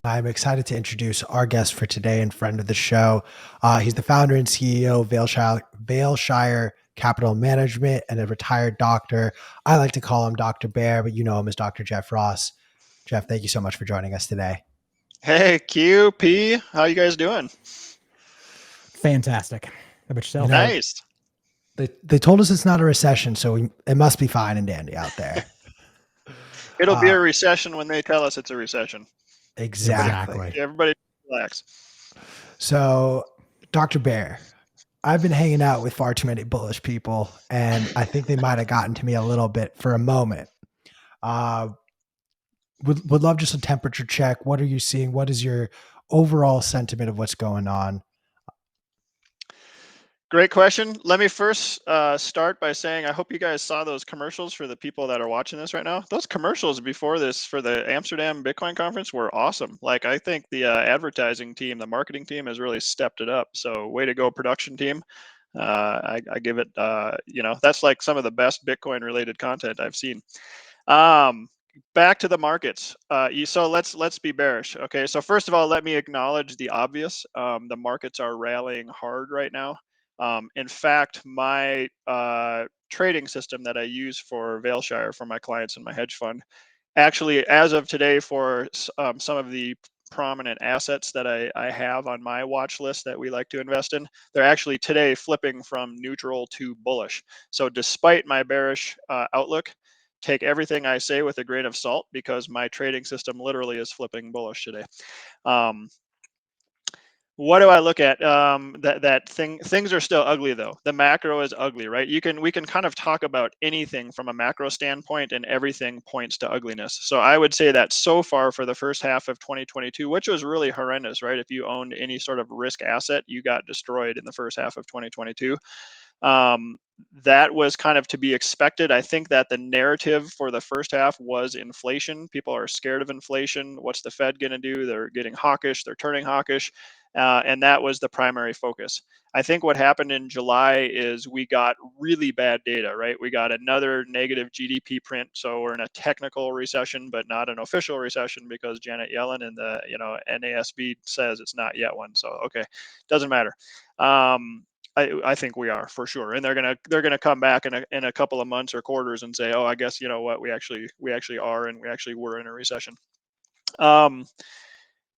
I'm excited to introduce our guest for today and friend of the show. He's the founder and CEO of Vailshire Capital Management and a retired doctor. I like to call him Dr. Bear, but you know him as Dr. Jeff Ross. Jeff, thank you so much for joining us today. Hey, QP, how you guys doing? Fantastic. How about You yourself? know, Nice. they told us it's not a recession, so it must be fine and dandy out there. It'll be Uh, a recession when they tell us it's a recession. exactly. Everybody relax. So, Dr. Bear, I've been hanging out with far too many bullish people, and I think they might have gotten to me a little bit for a moment. Uh, would love just a temperature check. What are you seeing? What is your overall sentiment of what's going on? Great question. Let me first start by saying I hope you guys saw those commercials for the people that are watching this right now. Those commercials before this for the Amsterdam Bitcoin conference were awesome. Like, I think the advertising team, the marketing team has really stepped it up. So way to go, production team. I give it, that's like some of the best Bitcoin related content I've seen. Um, Back to the markets. So let's be bearish. Okay. So first of all, let me acknowledge the obvious. The markets are rallying hard right now. In fact, my trading system that I use for Vailshire for my clients and my hedge fund, actually, as of today, for some of the prominent assets that I have on my watch list that we like to invest in, they're actually today flipping from neutral to bullish. So despite my bearish outlook, take everything I say with a grain of salt because my trading system literally is flipping bullish today. Um, what do I look at? Things are still ugly though. The macro is ugly, right? We can kind of talk about anything from a macro standpoint, and everything points to ugliness. So I would say that so far for the first half of 2022, which was really horrendous, right? If you owned any sort of risk asset, you got destroyed in the first half of 2022. Um, that was kind of to be expected. I think that the narrative for the first half was inflation. People are scared of inflation. What's the Fed going to do? They're getting hawkish. They're turning hawkish. And that was the primary focus. I think what happened in July is we got really bad data, right? We got another negative GDP print. So we're in a technical recession, but not an official recession because Janet Yellen and the NASB says it's not yet one. So, okay, doesn't matter. I think we are for sure, and they're gonna come back in a couple of months or quarters and say, oh, I guess you know what, we actually are, and we actually were in a recession. Um,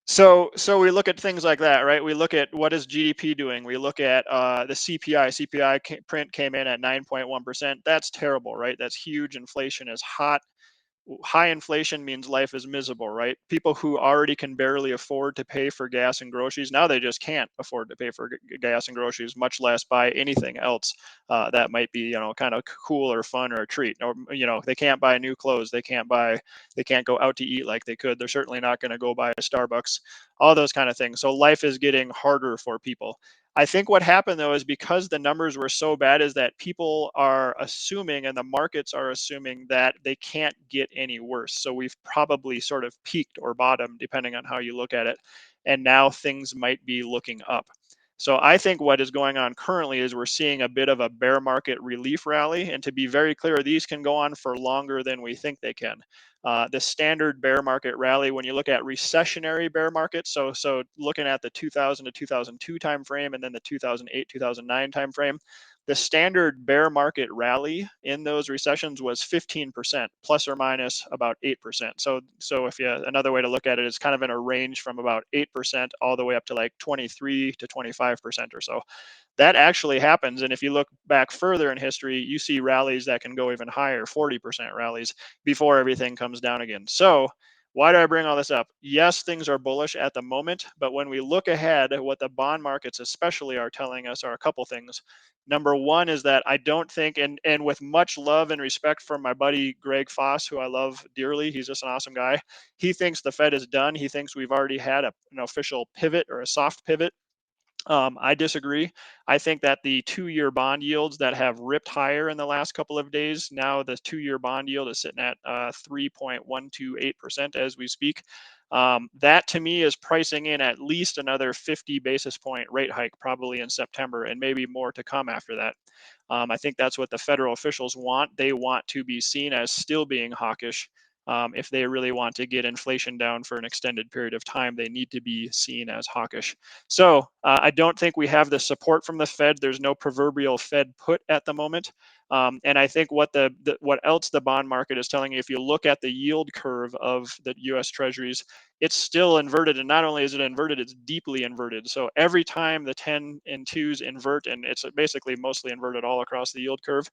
so we look at things like that, right? We look at what is GDP doing. We look at the CPI. Print came in at 9.1%. That's terrible, right? That's huge. Inflation is hot. High inflation means life is miserable, right? People who already can barely afford to pay for gas and groceries, now they just can't afford to pay for gas and groceries, much less buy anything else that might be, kind of cool or fun or a treat. Or, they can't buy new clothes. They can't go out to eat like they could. They're certainly not going to go buy a Starbucks, all those kind of things. So life is getting harder for people. I think what happened though is because the numbers were so bad is that people are assuming and the markets are assuming that they can't get any worse. So we've probably sort of peaked or bottomed depending on how you look at it. And now things might be looking up. So I think what is going on currently is we're seeing a bit of a bear market relief rally. And to be very clear, these can go on for longer than we think they can. The standard bear market rally, when you look at recessionary bear markets, so looking at the 2000 to 2002 timeframe and then the 2008 2009 timeframe, the standard bear market rally in those recessions was 15%, plus or minus about 8%. So if you, another way to look at it is kind of in a range from about 8% all the way up to like 23 to 25% or so. That actually happens. And if you look back further in history, you see rallies that can go even higher, 40% rallies before everything comes down again. So why do I bring all this up? Yes, things are bullish at the moment, but when we look ahead, what the bond markets especially are telling us are a couple things. Number one is that I don't think, and with much love and respect for my buddy Greg Foss, who I love dearly, he's just an awesome guy. He thinks the Fed is done. He thinks we've already had an official pivot or a soft pivot. I disagree. I think that the 2-year bond yields that have ripped higher in the last couple of days, now the 2-year bond yield is sitting at 3.128% as we speak. That to me is pricing in at least another 50 basis point rate hike, probably in September, and maybe more to come after that. I think that's what the federal officials want. They want to be seen as still being hawkish. If they really want to get inflation down for an extended period of time, they need to be seen as hawkish. So I don't think we have the support from the Fed. There's no proverbial Fed put at the moment. And I think what else the bond market is telling you, if you look at the yield curve of the U.S. Treasuries, it's still inverted. And not only is it inverted, it's deeply inverted. So every time the 10 and 2s invert, and it's basically mostly inverted all across the yield curve,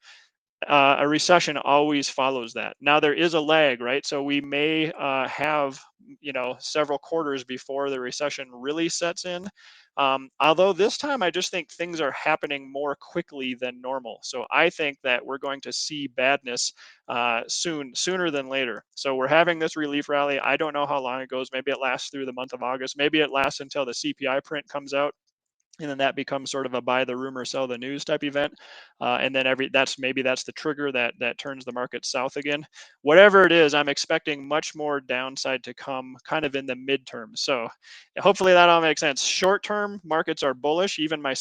a recession always follows that. Now there is a lag, right? So we may have, several quarters before the recession really sets in. Although this time I just think things are happening more quickly than normal. So I think that we're going to see badness sooner than later. So we're having this relief rally. I don't know how long it goes. Maybe it lasts through the month of August. Maybe it lasts until the CPI print comes out, and then that becomes sort of a buy the rumor sell the news type event, and then that's the trigger that turns the market south again. Whatever it is, I'm expecting much more downside to come kind of in the midterm. So hopefully that all makes sense. Short term markets are bullish. Even my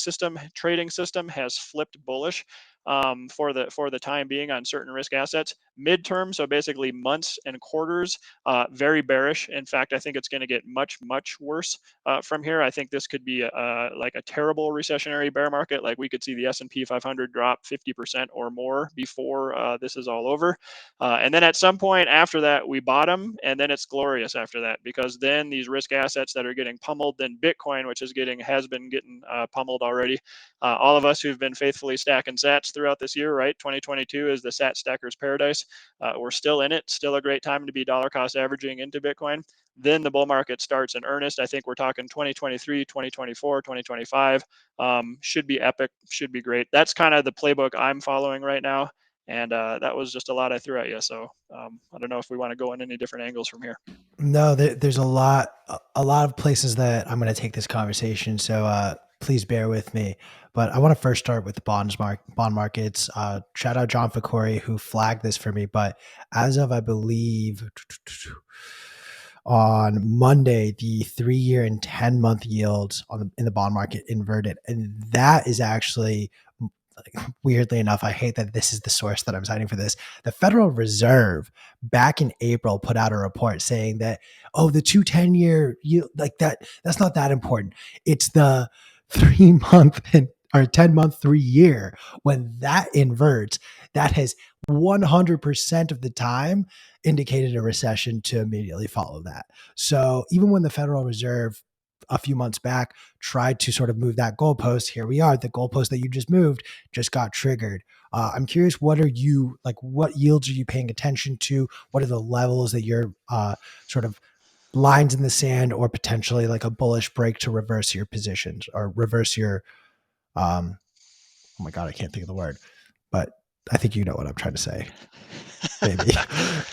trading system has flipped bullish for the time being on certain risk assets. Midterm, so basically months and quarters, very bearish. In fact, I think it's going to get much worse from here. I think this could be like a terrible recessionary bear market. Like we could see the S&P 500 drop 50% or more before this is all over. And then at some point after that, we bottom, and then it's glorious after that, because then these risk assets that are getting pummeled, then Bitcoin, which has been getting pummeled already. All of us who've been faithfully stacking sats throughout this year, right? 2022 is the sat stacker's paradise. We're still in it. Still a great time to be dollar cost averaging into Bitcoin. Then the bull market starts in earnest. I think we're talking 2023, 2024, 2025. Should be epic, should be great. That's kind of the playbook I'm following right now. And that was just a lot I threw at you. So I don't know if we want to go in any different angles from here. No, there's a lot of places that I'm going to take this conversation. So please bear with me. But I want to first start with the bond markets. Shout out John Ficori who flagged this for me. But as of I believe on Monday, the 3-year and 10-month yields in the bond market inverted, and that is actually, weirdly enough, I hate that this is the source that I'm citing for this. The Federal Reserve back in April put out a report saying that, oh, the 2 10-year yield, like that's not that important. It's the 3-month or 10-month 3-year. When that inverts, that has 100% of the time indicated a recession to immediately follow that. So even when the Federal Reserve a few months back tried to sort of move that goalpost, here we are. The goalpost that you just moved just got triggered. I'm curious, what yields are you paying attention to? What are the levels that you're sort of lines in the sand, or potentially like a bullish break to reverse your positions or reverse your, oh my God, I can't think of the word, but I think you know what I'm trying to say. Maybe.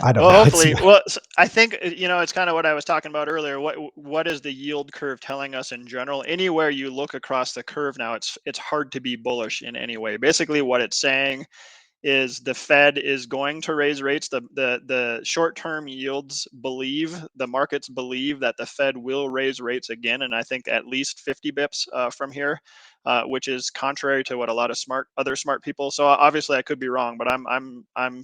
I don't Well, know. hopefully. Well, I think it's kind of what I was talking about earlier. What is the yield curve telling us in general? Anywhere you look across the curve now, it's hard to be bullish in any way. Basically, what it's saying is the Fed is going to raise rates. The short-term yields the markets believe that the Fed will raise rates again, and I think at least 50 bips from here, which is contrary to what a lot of other smart people. So obviously I could be wrong, but I'm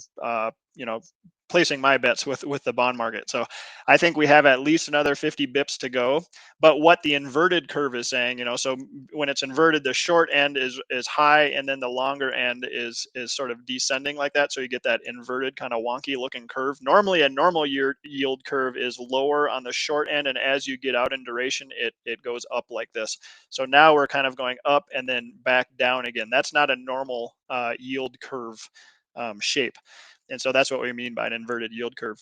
placing my bets with the bond market. So I think we have at least another 50 bips to go. But what the inverted curve is saying, so when it's inverted, the short end is high, and then the longer end is sort of descending like that. So you get that inverted kind of wonky looking curve. Normally a normal yield curve is lower on the short end, and as you get out in duration, it goes up like this. So now we're kind of going up and then back down again. That's not a normal yield curve shape. And so that's what we mean by an inverted yield curve.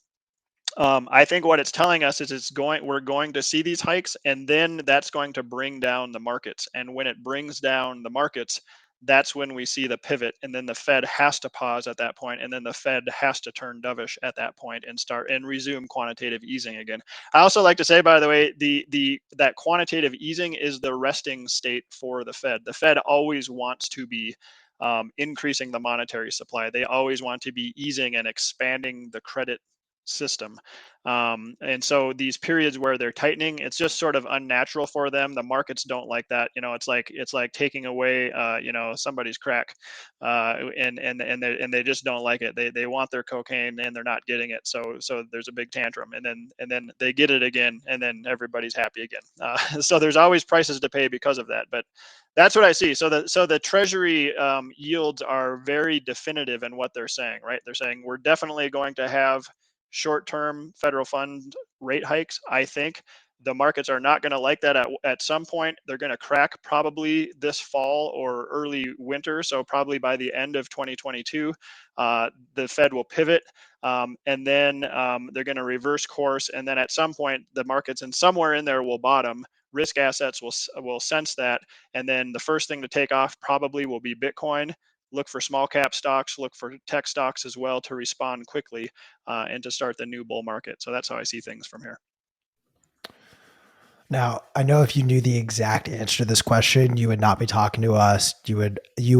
I think what it's telling us is we're going to see these hikes, and then that's going to bring down the markets. And when it brings down the markets, that's when we see the pivot, and then the Fed has to pause at that point, and then the Fed has to turn dovish at that point and start and resume quantitative easing again. I also like to say, by the way, that quantitative easing is the resting state for the Fed. The Fed always wants to be increasing the monetary supply. They always want to be easing and expanding the credit system. And so these periods where they're tightening, it's just sort of unnatural for them. The markets don't like that. It's like taking away somebody's crack, and they just don't like it. They want their cocaine and they're not getting it. So there's a big tantrum, and then they get it again, and then everybody's happy again. So there's always prices to pay because of that. But that's what I see. So the Treasury yields are very definitive in what they're saying, right? They're saying we're definitely going to have short-term federal fund rate hikes. I think the markets are not going to like that at some point. They're going to crack probably this fall or early winter. So probably by the end of 2022, the Fed will pivot, and then they're going to reverse course. And then at some point, the markets and somewhere in there will bottom. Risk assets will sense that, and then the first thing to take off probably will be Bitcoin. Look for small cap stocks, look for tech stocks as well to respond quickly, and to start the new bull market. So that's how I see things from here. Now, I know if you knew the exact answer to this question, you would not be talking to us. You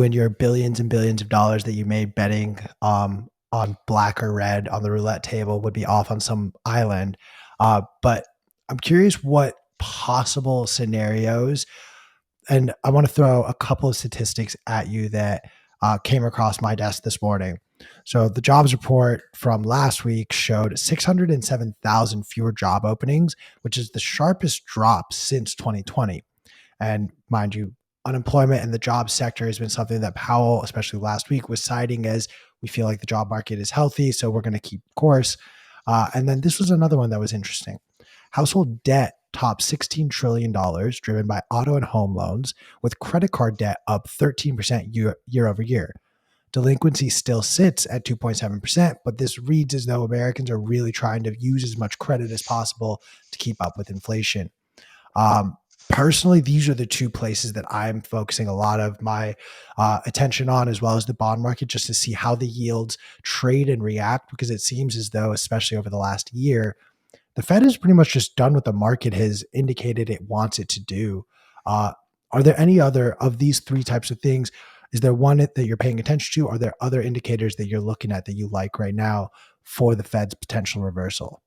and your billions and billions of dollars that you made betting on black or red on the roulette table would be off on some island. But I'm curious what possible scenarios, and I want to throw a couple of statistics at you that came across my desk this morning. So the jobs report from last week showed 607,000 fewer job openings, which is the sharpest drop since 2020. And mind you, unemployment in the job sector has been something that Powell, especially last week, was citing as we feel like the job market is healthy, so we're going to keep course. And then this was another one that was interesting. Household debt topped $16 trillion, driven by auto and home loans, with credit card debt up 13% year over year. Delinquency still sits at 2.7%, but this reads as though Americans are really trying to use as much credit as possible to keep up with inflation. Personally, these are the two places that I'm focusing a lot of my attention on, as well as the bond market, just to see how the yields trade and react, because it seems as though, especially over the last year, the Fed is pretty much just done what the market has indicated it wants it to do. Uh, are there any other of these three types of things? Is there one that you're paying attention to? Are there other indicators that you're looking at that you like right now for the Fed's potential reversal?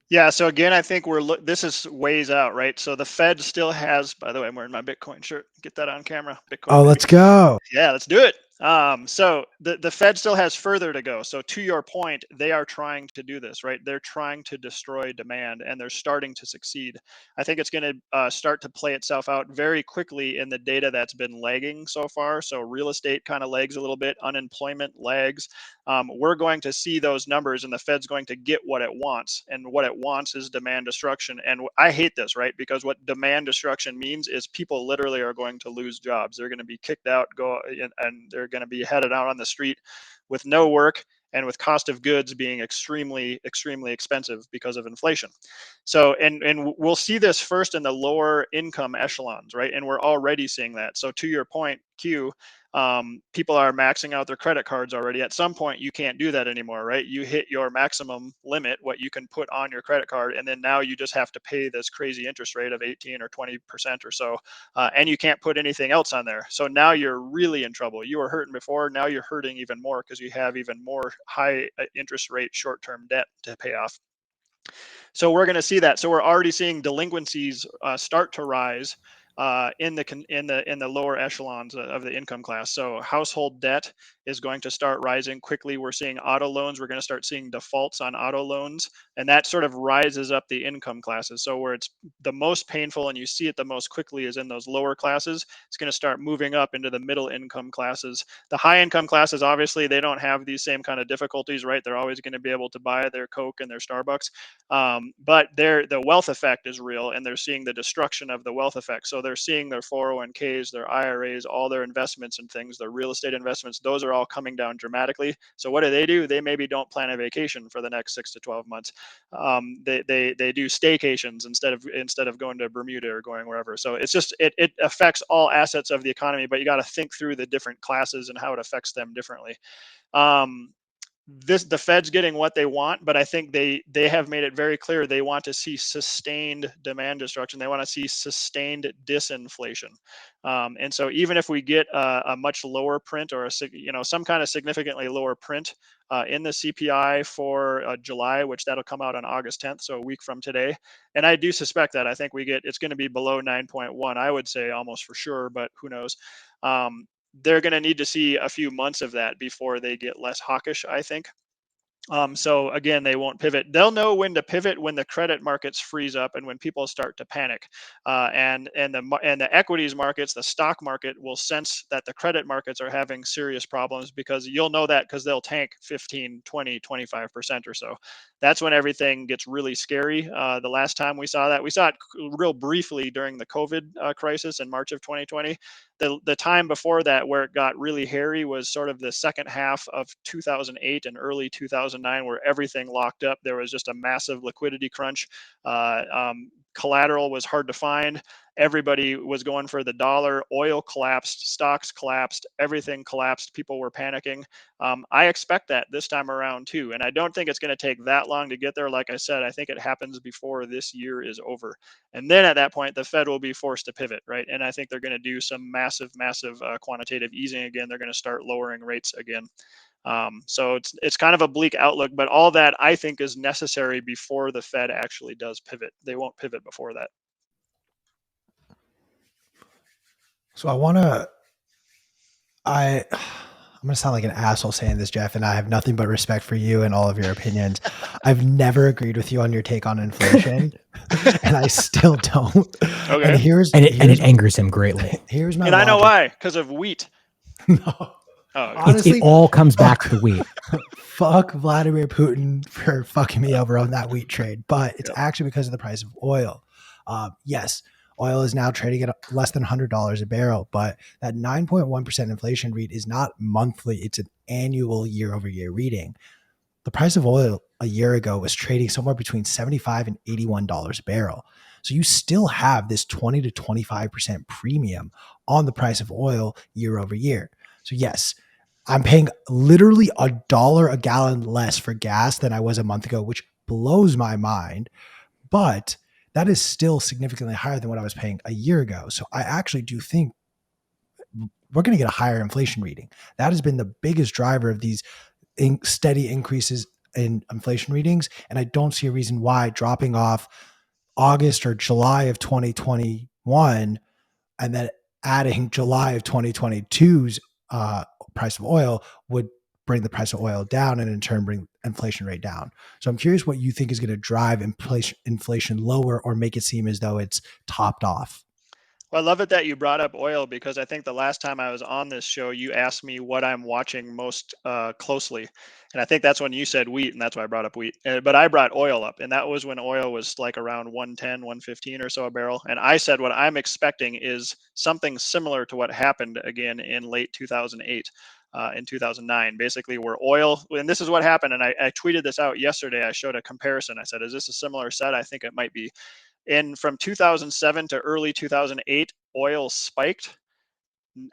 Yeah. So again, I think this is ways out, right? So the Fed still has. By the way, I'm wearing my Bitcoin shirt. Get that on camera. Bitcoin, Oh, baby. let's go. Yeah, let's do it. So the Fed still has further to go. So to your point, they are trying to do this, right? They're trying to destroy demand, and they're starting to succeed. I think it's going to start to play itself out very quickly in the data that's been lagging so far. So real estate kind of lags a little bit, unemployment lags. We're going to see those numbers, and the Fed's going to get what it wants, and what it wants is demand destruction. And I hate this, right? Because what demand destruction means is people literally are going to lose jobs. They're going to be kicked out, and they're going to be headed out on the street with no work, and with cost of goods being extremely expensive because of inflation. So and we'll see this first in the lower income echelons, right? And we're already seeing that. So to your point, Q, people are maxing out their credit cards already. At some point, you can't do that anymore, right? You hit your maximum limit, what you can put on your credit card, and then now you just have to pay this crazy interest rate of 18 or 20% or so, and you can't put anything else on there. So now you're really in trouble. You were hurting before, now you're hurting even more because you have even more high interest rate short-term debt to pay off. So we're going to see that. So we're already seeing delinquencies start to rise in the lower echelons of the income class. So household debt is going to start rising quickly. We're seeing auto loans. We're going to start seeing defaults on auto loans, and that sort of rises up the income classes. So where it's the most painful and you see it the most quickly is in those lower classes. It's going to start moving up into the middle income classes. The high income classes, obviously, they don't have these same kind of difficulties, right? They're always going to be able to buy their Coke and their Starbucks. But the wealth effect is real, and they're seeing the destruction of the wealth effect. So they're seeing their 401ks, their IRAs, all their investments and things, their real estate investments, those are all coming down dramatically. So what do? They maybe don't plan a vacation for the next 6 to 12 months. They do staycations instead of going to Bermuda or going wherever. So it's just it affects all assets of the economy, but you got to think through the different classes and how it affects them differently. Um, the Fed's getting what they want, but I think they have made it very clear they want to see sustained demand destruction. They want to see sustained disinflation, and so even if we get a much lower print or some kind of significantly lower print in the CPI for July, which that'll come out on August 10th, so a week from today, and I do suspect that I think it's going to be below 9.1. I would say almost for sure, but who knows? They're going to need to see a few months of that before they get less hawkish, I think. So again, they won't pivot. They'll know when to pivot when the credit markets freeze up and when people start to panic. And the equities markets, the stock market will sense that the credit markets are having serious problems, because you'll know that because they'll tank 15, 20, 25% or so. That's when everything gets really scary. The last time we saw that, we saw it real briefly during the COVID crisis in March of 2020. The time before that where it got really hairy was sort of the second half of 2008 and early 2009, where everything locked up. There was just a massive liquidity crunch. Collateral was hard to find. Everybody was going for the dollar. Oil collapsed, stocks collapsed, everything collapsed. People were panicking. I expect that this time around too, and I don't think it's going to take that long to get there. Like I said, I think it happens before this year is over, and then at that point, the Fed will be forced to pivot, right? And I think they're going to do some massive, massive quantitative easing again. They're going to start lowering rates again. So it's kind of a bleak outlook, but all that I think is necessary before the Fed actually does pivot. They won't pivot before that. So I'm gonna sound like an asshole saying this, Jeff, and I have nothing but respect for you and all of your opinions. I've never agreed with you on your take on inflation, and I still don't. Okay. And it angers him greatly. Here's my And I know logic. why, because of wheat. No. Oh, Honestly, it all comes back to the wheat. Fuck Vladimir Putin for fucking me over on that wheat trade, but it's Yep. actually because of the price of oil. Yes, oil is now trading at less than $100 a barrel, but that 9.1% inflation read is not monthly, it's an annual year-over-year reading. The price of oil a year ago was trading somewhere between $75 and $81 a barrel. So you still have this 20 to 25% premium on the price of oil year over year. So yes, I'm paying literally $1 a gallon less for gas than I was a month ago, which blows my mind. But that is still significantly higher than what I was paying a year ago. So I actually do think we're going to get a higher inflation reading. That has been the biggest driver of these steady increases in inflation readings. And I don't see a reason why dropping off August or July of 2021 and then adding July of 2022's price of oil would bring the price of oil down and in turn bring inflation rate down. So I'm curious what you think is going to drive inflation lower or make it seem as though it's topped off. Well, I love it that you brought up oil, because I think the last time I was on this show, you asked me what I'm watching most closely. And I think that's when you said wheat, and that's why I brought up wheat. But I brought oil up, and that was when oil was like around 110, 115 or so a barrel. And I said what I'm expecting is something similar to what happened again in late 2008. In 2009, basically, where oil, and this is what happened. And I tweeted this out yesterday. I showed a comparison. I said, is this a similar set? I think it might be. And from 2007 to early 2008, oil spiked.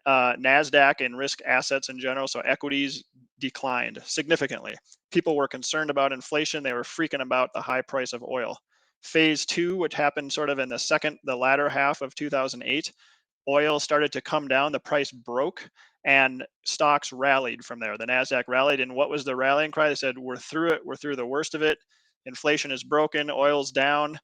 NASDAQ and risk assets in general, so equities, declined significantly. People were concerned about inflation. They were freaking about the high price of oil. Phase two, which happened sort of in the latter half of 2008, oil started to come down. The price broke and stocks rallied from there. The NASDAQ rallied. And what was the rallying cry? They said, we're through it. We're through the worst of it. Inflation is broken. Oil's down.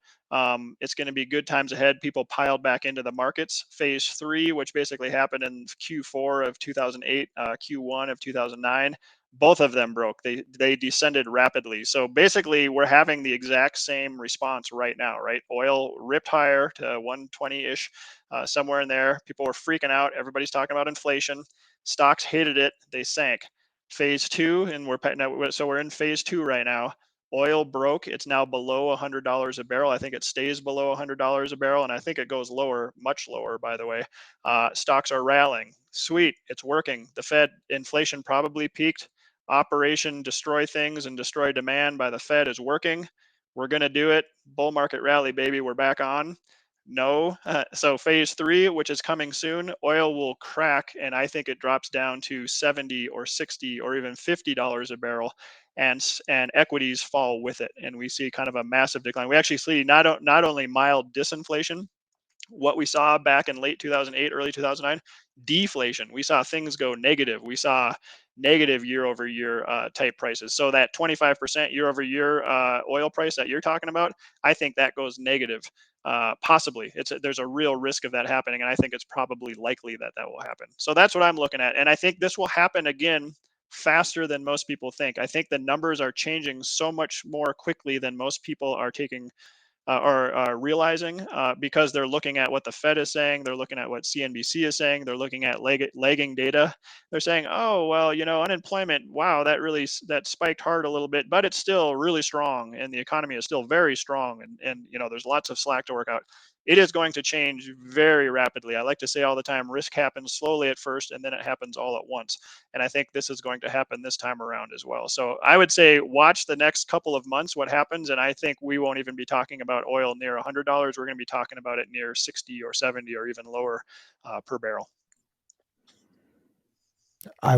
It's going to be good times ahead. People piled back into the markets. Phase three, which basically happened in Q4 of 2008, Q1 of 2009, both of them broke. They descended rapidly. So basically, we're having the exact same response right now, right? Oil ripped higher to 120-ish, somewhere in there. People were freaking out. Everybody's talking about inflation. Stocks hated it. They sank. Phase two, and we're in phase two right now. Oil broke. It's now below $100 a barrel. I think it stays below $100 a barrel, and I think it goes lower, much lower, by the way. Stocks are rallying. Sweet, it's working. The Fed inflation probably peaked. Operation destroy things and destroy demand by the Fed is working. We're going to do it. Bull market rally, baby. We're back on. No. So phase 3, which is coming soon, oil will crack, and I think it drops down to 70 or 60 or even $50 a barrel, and equities fall with it, and we see kind of a massive decline. We actually see not only mild disinflation, what we saw back in late 2008, early 2009, deflation. We saw things go negative. We saw negative year over year type prices. So that 25% year over year oil price that you're talking about, I think that goes negative. Possibly, there's a real risk of that happening, and I think it's probably likely that that will happen. So that's what I'm looking at, and I think this will happen again faster than most people think. I think the numbers are changing so much more quickly than most people are taking or realizing, because they're looking at what the Fed is saying, they're looking at what CNBC is saying, they're looking at lagging data. They're saying, oh well, unemployment, wow, that spiked hard a little bit, but it's still really strong, and the economy is still very strong, and there's lots of slack to work out. It is going to change very rapidly. I like to say all the time, risk happens slowly at first, and then it happens all at once. And I think this is going to happen this time around as well. So I would say watch the next couple of months what happens, and I think we won't even be talking about oil near $100. We're going to be talking about it near 60 or 70 or even lower per barrel. I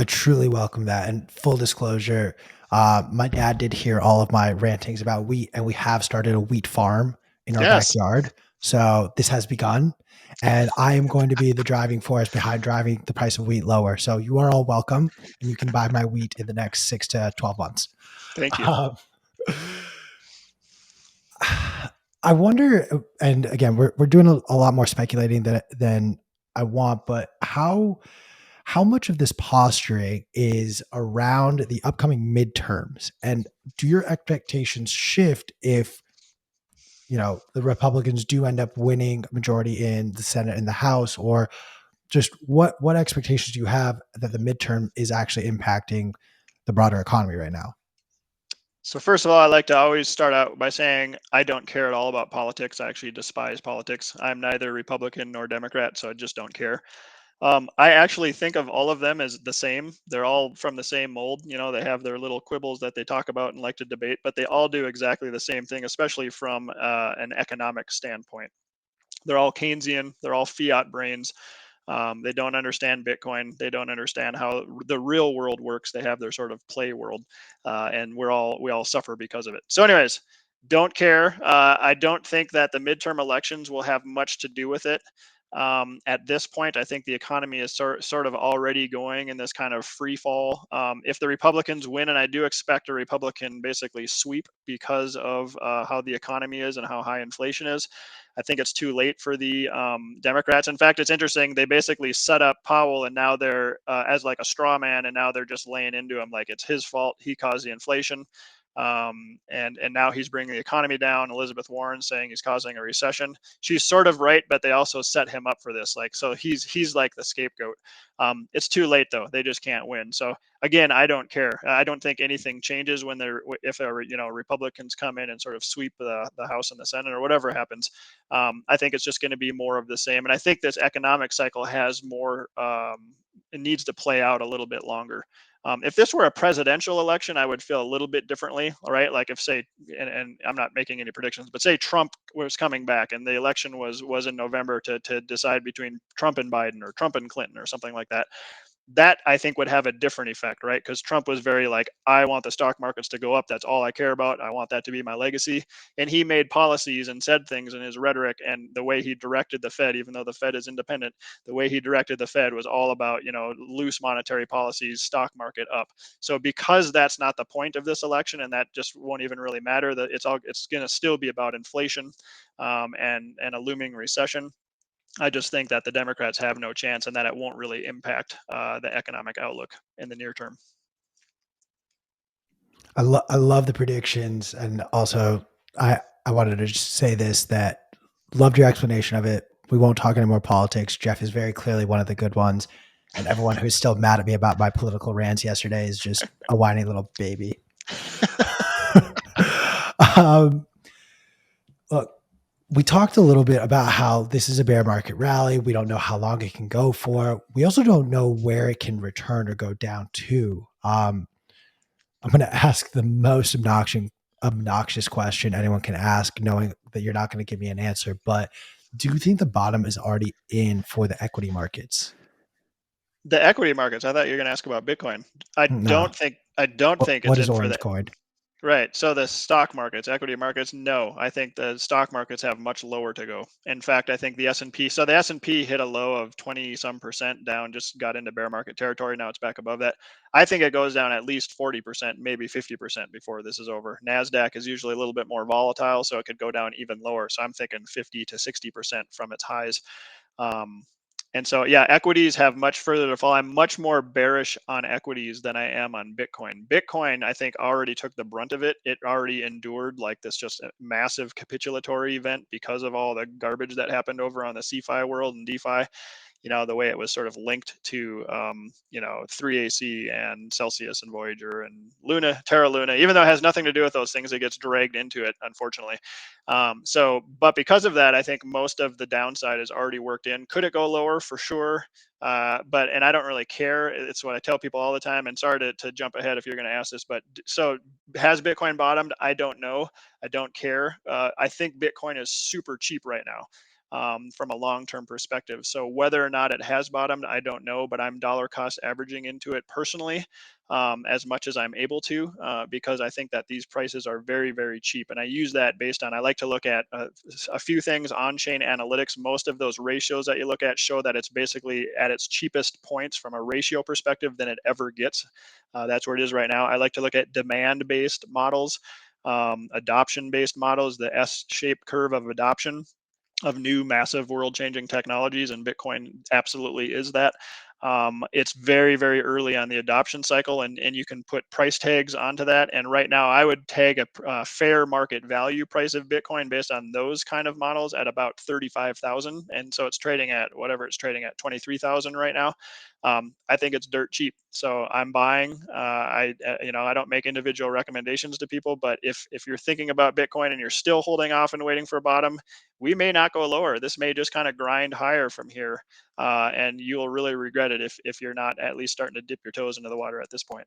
truly welcome that. And full disclosure, my dad did hear all of my rantings about wheat, and we have started a wheat farm in our Yes. backyard. So this has begun, and I am going to be the driving force behind driving the price of wheat lower. So you are all welcome, and you can buy my wheat in the next 6 to 12 months. Thank you. I wonder, and again, we're doing a lot more speculating than I want, but how much of this posturing is around the upcoming midterms, and do your expectations shift if the Republicans do end up winning a majority in the Senate and the House, or just what expectations do you have that the midterm is actually impacting the broader economy right now? So first of all, I like to always start out by saying I don't care at all about politics. I actually despise politics. I'm neither Republican nor Democrat, so I just don't care. I actually think of all of them as the same. They're all from the same mold. They have their little quibbles that they talk about and like to debate, but they all do exactly the same thing, especially from an economic standpoint. They're all Keynesian. They're all fiat brains. They don't understand Bitcoin. They don't understand how the real world works. They have their sort of play world, and we all suffer because of it. So, anyways, don't care. I don't think that the midterm elections will have much to do with it. At this point, I think the economy is sort of already going in this kind of free fall. If the Republicans win, and I do expect a Republican basically sweep because of how the economy is and how high inflation is, I think it's too late for the Democrats. In fact, it's interesting. They basically set up Powell, and now they're as like a straw man, and now they're just laying into him like it's his fault. He caused the inflation, and now he's bringing the economy down. Elizabeth Warren saying he's causing a recession. She's sort of right, but they also set him up for this. Like, so he's like the scapegoat. It's too late though. They just can't win. So again, I don't care. I don't think anything changes if Republicans come in and sort of sweep the House and the Senate or whatever happens. I think it's just going to be more of the same. And I think this economic cycle has more. It needs to play out a little bit longer. If this were a presidential election, I would feel a little bit differently, right? Like if say, and I'm not making any predictions, but say Trump was coming back and the election was in November to decide between Trump and Biden or Trump and Clinton or something like that. That I think would have a different effect, right? Because Trump was very like, I want the stock markets to go up. That's all I care about. I want that to be my legacy. And he made policies and said things in his rhetoric and the way he directed the Fed, even though the Fed is independent, the way he directed the Fed was all about, loose monetary policies, stock market up. So because that's not the point of this election, and that just won't even really matter, that it's going to still be about inflation and a looming recession. I just think that the Democrats have no chance and that it won't really impact the economic outlook in the near term. I love the predictions, and also I wanted to just say this, that loved your explanation of it. We won't talk any more politics. Jeff is very clearly one of the good ones, and everyone who's still mad at me about my political rants yesterday is just a whiny little baby. Look, we talked a little bit about how this is a bear market rally. We don't know how long it can go for. We also don't know where it can return or go down to. I'm going to ask the most obnoxious question anyone can ask, knowing that you're not going to give me an answer. But do you think the bottom is already in for the equity markets? The equity markets. I thought you were going to ask about Bitcoin. I No. don't think it's What is in for orange the coin? right. So the stock markets, equity markets, no. I think the stock markets have much lower to go. In fact, I think the S&P, so the S&P hit a low of 20 some percent down, just got into bear market territory. Now it's back above that. I think it goes down at least 40%, maybe 50% before this is over. NASDAQ is usually a little bit more volatile, so it could go down even lower. So I'm thinking 50 to 60% from its highs. Um, and so, yeah, equities have much further to fall. I'm much more bearish on equities than I am on Bitcoin. Bitcoin, I think, already took the brunt of it. It already endured like this just a massive capitulatory event because of all the garbage that happened over on the CeFi world and DeFi. The way it was sort of linked to, 3AC and Celsius and Voyager and Luna, Terra Luna, even though it has nothing to do with those things, it gets dragged into it, unfortunately. But because of that, I think most of the downside is already worked in. Could it go lower? For sure. And I don't really care. It's what I tell people all the time. And sorry to jump ahead if you're going to ask this, but so has Bitcoin bottomed? I don't know. I don't care. I think Bitcoin is super cheap right now. From a long-term perspective. So whether or not it has bottomed, I don't know, but I'm dollar cost averaging into it personally as much as I'm able to because I think that these prices are very, very cheap. And I use that based on, I like to look at a few things on-chain analytics. Most of those ratios that you look at show that it's basically at its cheapest points from a ratio perspective than it ever gets. That's where it is right now. I like to look at demand-based models, adoption-based models, the S-shaped curve of adoption of new massive world changing technologies, and Bitcoin absolutely is that. It's very, very early on the adoption cycle, and you can put price tags onto that. And right now, I would tag a fair market value price of Bitcoin based on those kind of models at about 35,000. And so it's trading at whatever it's trading at 23,000 right now. I think it's dirt cheap, so I'm buying. I don't make individual recommendations to people, but if you're thinking about Bitcoin and you're still holding off and waiting for a bottom, we may not go lower. This may just kind of grind higher from here, and you'll really regret it if you're not at least starting to dip your toes into the water at this point.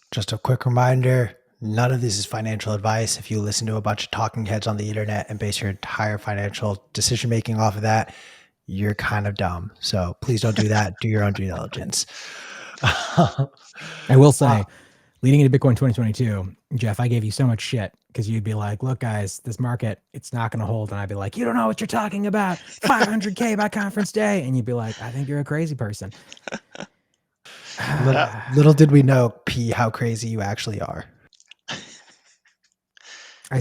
Just a quick reminder, none of this is financial advice. If you listen to a bunch of talking heads on the internet and base your entire financial decision making off of that, you're kind of dumb. So please don't do that. Do your own due diligence. I will say, leading into Bitcoin 2022, Jeff, I gave you so much shit because you'd be like, look, guys, this market, it's not going to hold. And I'd be like, you don't know what you're talking about. 500K by conference day. And you'd be like, I think you're a crazy person. Little did we know, P, how crazy you actually are.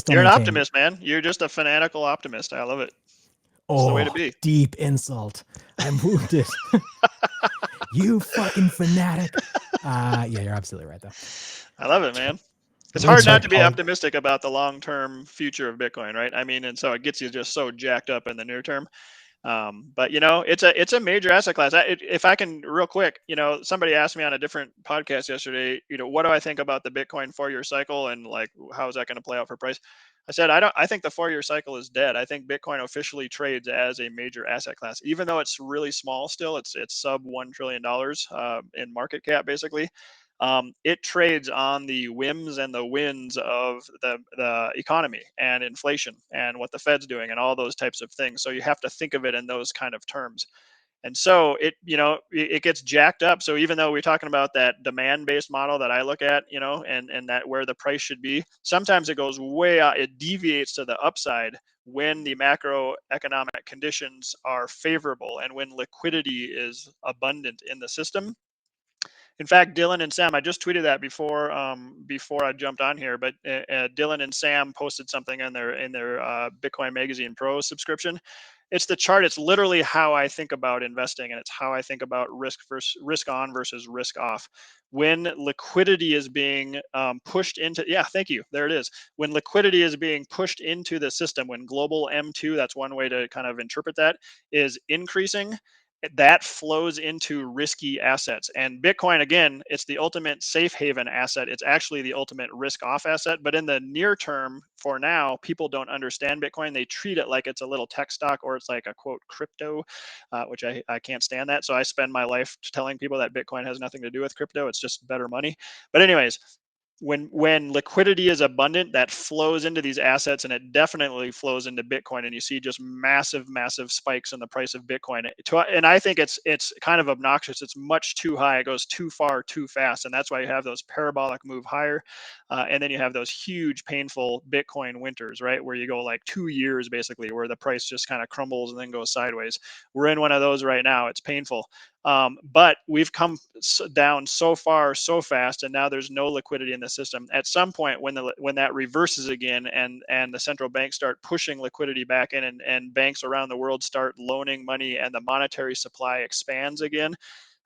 You're an optimist, man. You're just a fanatical optimist. I love it. It's the way to be. Deep insult. I'm wounded. You fucking fanatic. Yeah, you're absolutely right, though. I love it, man. It's hard not to be optimistic about the long-term future of Bitcoin, right? I mean, and so it gets you just so jacked up in the near term. But it's a major asset class. If I can real quick, somebody asked me on a different podcast yesterday, what do I think about the Bitcoin 4-year cycle and like, how is that going to play out for price? I said, I think the 4-year cycle is dead. I think Bitcoin officially trades as a major asset class, even though it's really small still. It's sub $1 trillion in market cap, basically. It trades on the whims and the winds of the economy and inflation and what the Fed's doing and all those types of things. So you have to think of it in those kind of terms. And so it gets jacked up. So even though we're talking about that demand-based model that I look at, and that where the price should be, sometimes it goes way out, it deviates to the upside when the macroeconomic conditions are favorable and when liquidity is abundant in the system. In fact, Dylan and Sam, I just tweeted that before I jumped on here, but Dylan and Sam posted something in their Bitcoin Magazine Pro subscription. It's the chart. It's literally how I think about investing, and it's how I think about risk on versus risk off. When liquidity is being pushed into, thank you. There it is. When liquidity is being pushed into the system, when global M2, that's one way to kind of interpret that, is increasing, that flows into risky assets. And Bitcoin, again, it's the ultimate safe haven asset. It's actually the ultimate risk off asset. But in the near term, for now, people don't understand Bitcoin. They treat it like it's a little tech stock or it's like a quote crypto, which I can't stand that. So I spend my life telling people that Bitcoin has nothing to do with crypto. It's just better money. But anyways, when liquidity is abundant, that flows into these assets, and it definitely flows into Bitcoin, and you see just massive spikes in the price of Bitcoin. And I think it's kind of obnoxious. It's much too high. It goes too far too fast, and that's why you have those parabolic move higher, and then you have those huge painful Bitcoin winters, right, where you go like 2 years basically, where the price just kind of crumbles and then goes sideways. We're in one of those right now. It's painful. But we've come down so far so fast, and now there's no liquidity in the system. At some point, when that reverses again, and the central banks start pushing liquidity back in, and banks around the world start loaning money, and the monetary supply expands again,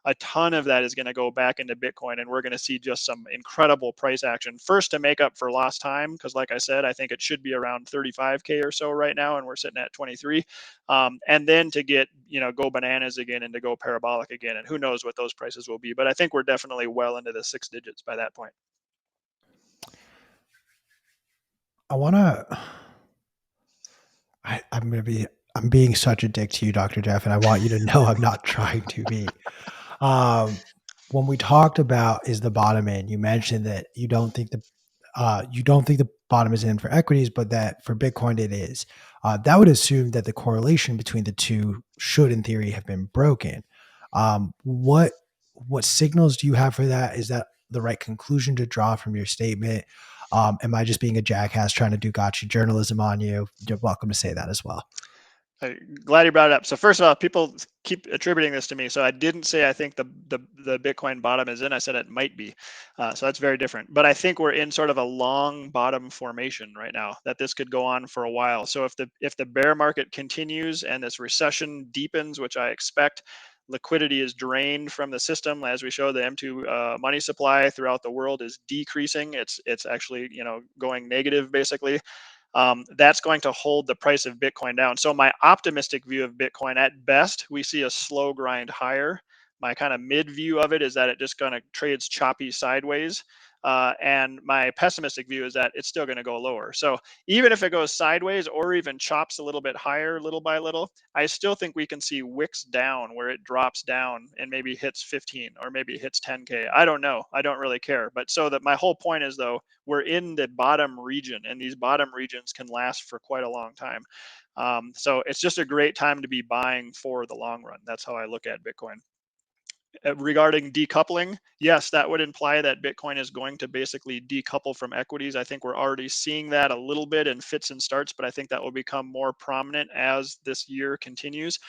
a ton of that is going to go back into Bitcoin, and we're going to see just some incredible price action. First, to make up for lost time, because like I said, I think it should be around 35K or so right now, and we're sitting at 23. And then to get, go bananas again and to go parabolic again, and who knows what those prices will be. But I think we're definitely well into the 6 digits by that point. I'm being such a dick to you, Dr. Jeff, and I want you to know I'm not trying to be. When we talked about is the bottom in, you mentioned that you don't think the bottom is in for equities, but that for Bitcoin it is. That would assume that the correlation between the two should, in theory, have been broken. What signals do you have for that? Is that the right conclusion to draw from your statement? Am I just being a jackass trying to do gotcha journalism on you? You're welcome to say that as well. Glad you brought it up. So first of all, people keep attributing this to me. So I didn't say I think the Bitcoin bottom is in. I said it might be. So that's very different. But I think we're in sort of a long bottom formation right now, that this could go on for a while. So if the bear market continues and this recession deepens, which I expect, liquidity is drained from the system. As we show, the M2 money supply throughout the world is decreasing. It's actually going negative basically. That's going to hold the price of Bitcoin down. So my optimistic view of Bitcoin, at best, we see a slow grind higher. My kind of mid view of it is that it just kind of trades choppy sideways. And my pessimistic view is that it's still going to go lower. So even if it goes sideways or even chops a little bit higher, little by little, I still think we can see wicks down where it drops down and maybe hits 15 or maybe hits 10K. I don't know. I don't really care. But so that my whole point is, though, we're in the bottom region, and these bottom regions can last for quite a long time. So it's just a great time to be buying for the long run. That's how I look at Bitcoin. Regarding decoupling, yes, that would imply that Bitcoin is going to basically decouple from equities. I think we're already seeing that a little bit in fits and starts, but I think that will become more prominent as this year continues.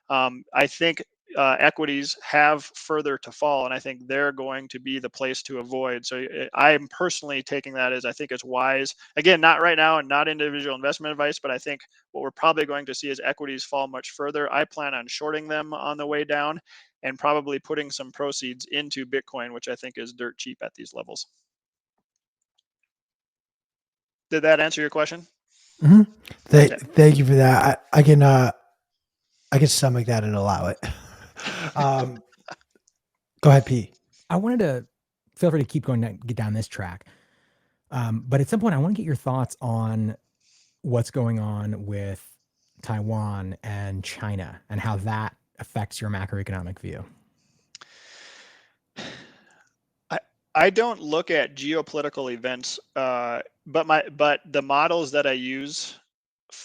I think equities have further to fall, and I think they're going to be the place to avoid. So I'm personally taking that as I think it's wise. Again, not right now and not individual investment advice, but I think what we're probably going to see is equities fall much further. I plan on shorting them on the way down and probably putting some proceeds into Bitcoin, which I think is dirt cheap at these levels. Did that answer your question? Mm-hmm. Thank you for that. I can stomach that and allow it. Go ahead, P. I wanted to feel free to keep going, get down this track. But at some point, I want to get your thoughts on what's going on with Taiwan and China and how that affects your macroeconomic view. I don't look at geopolitical events, but the models that I use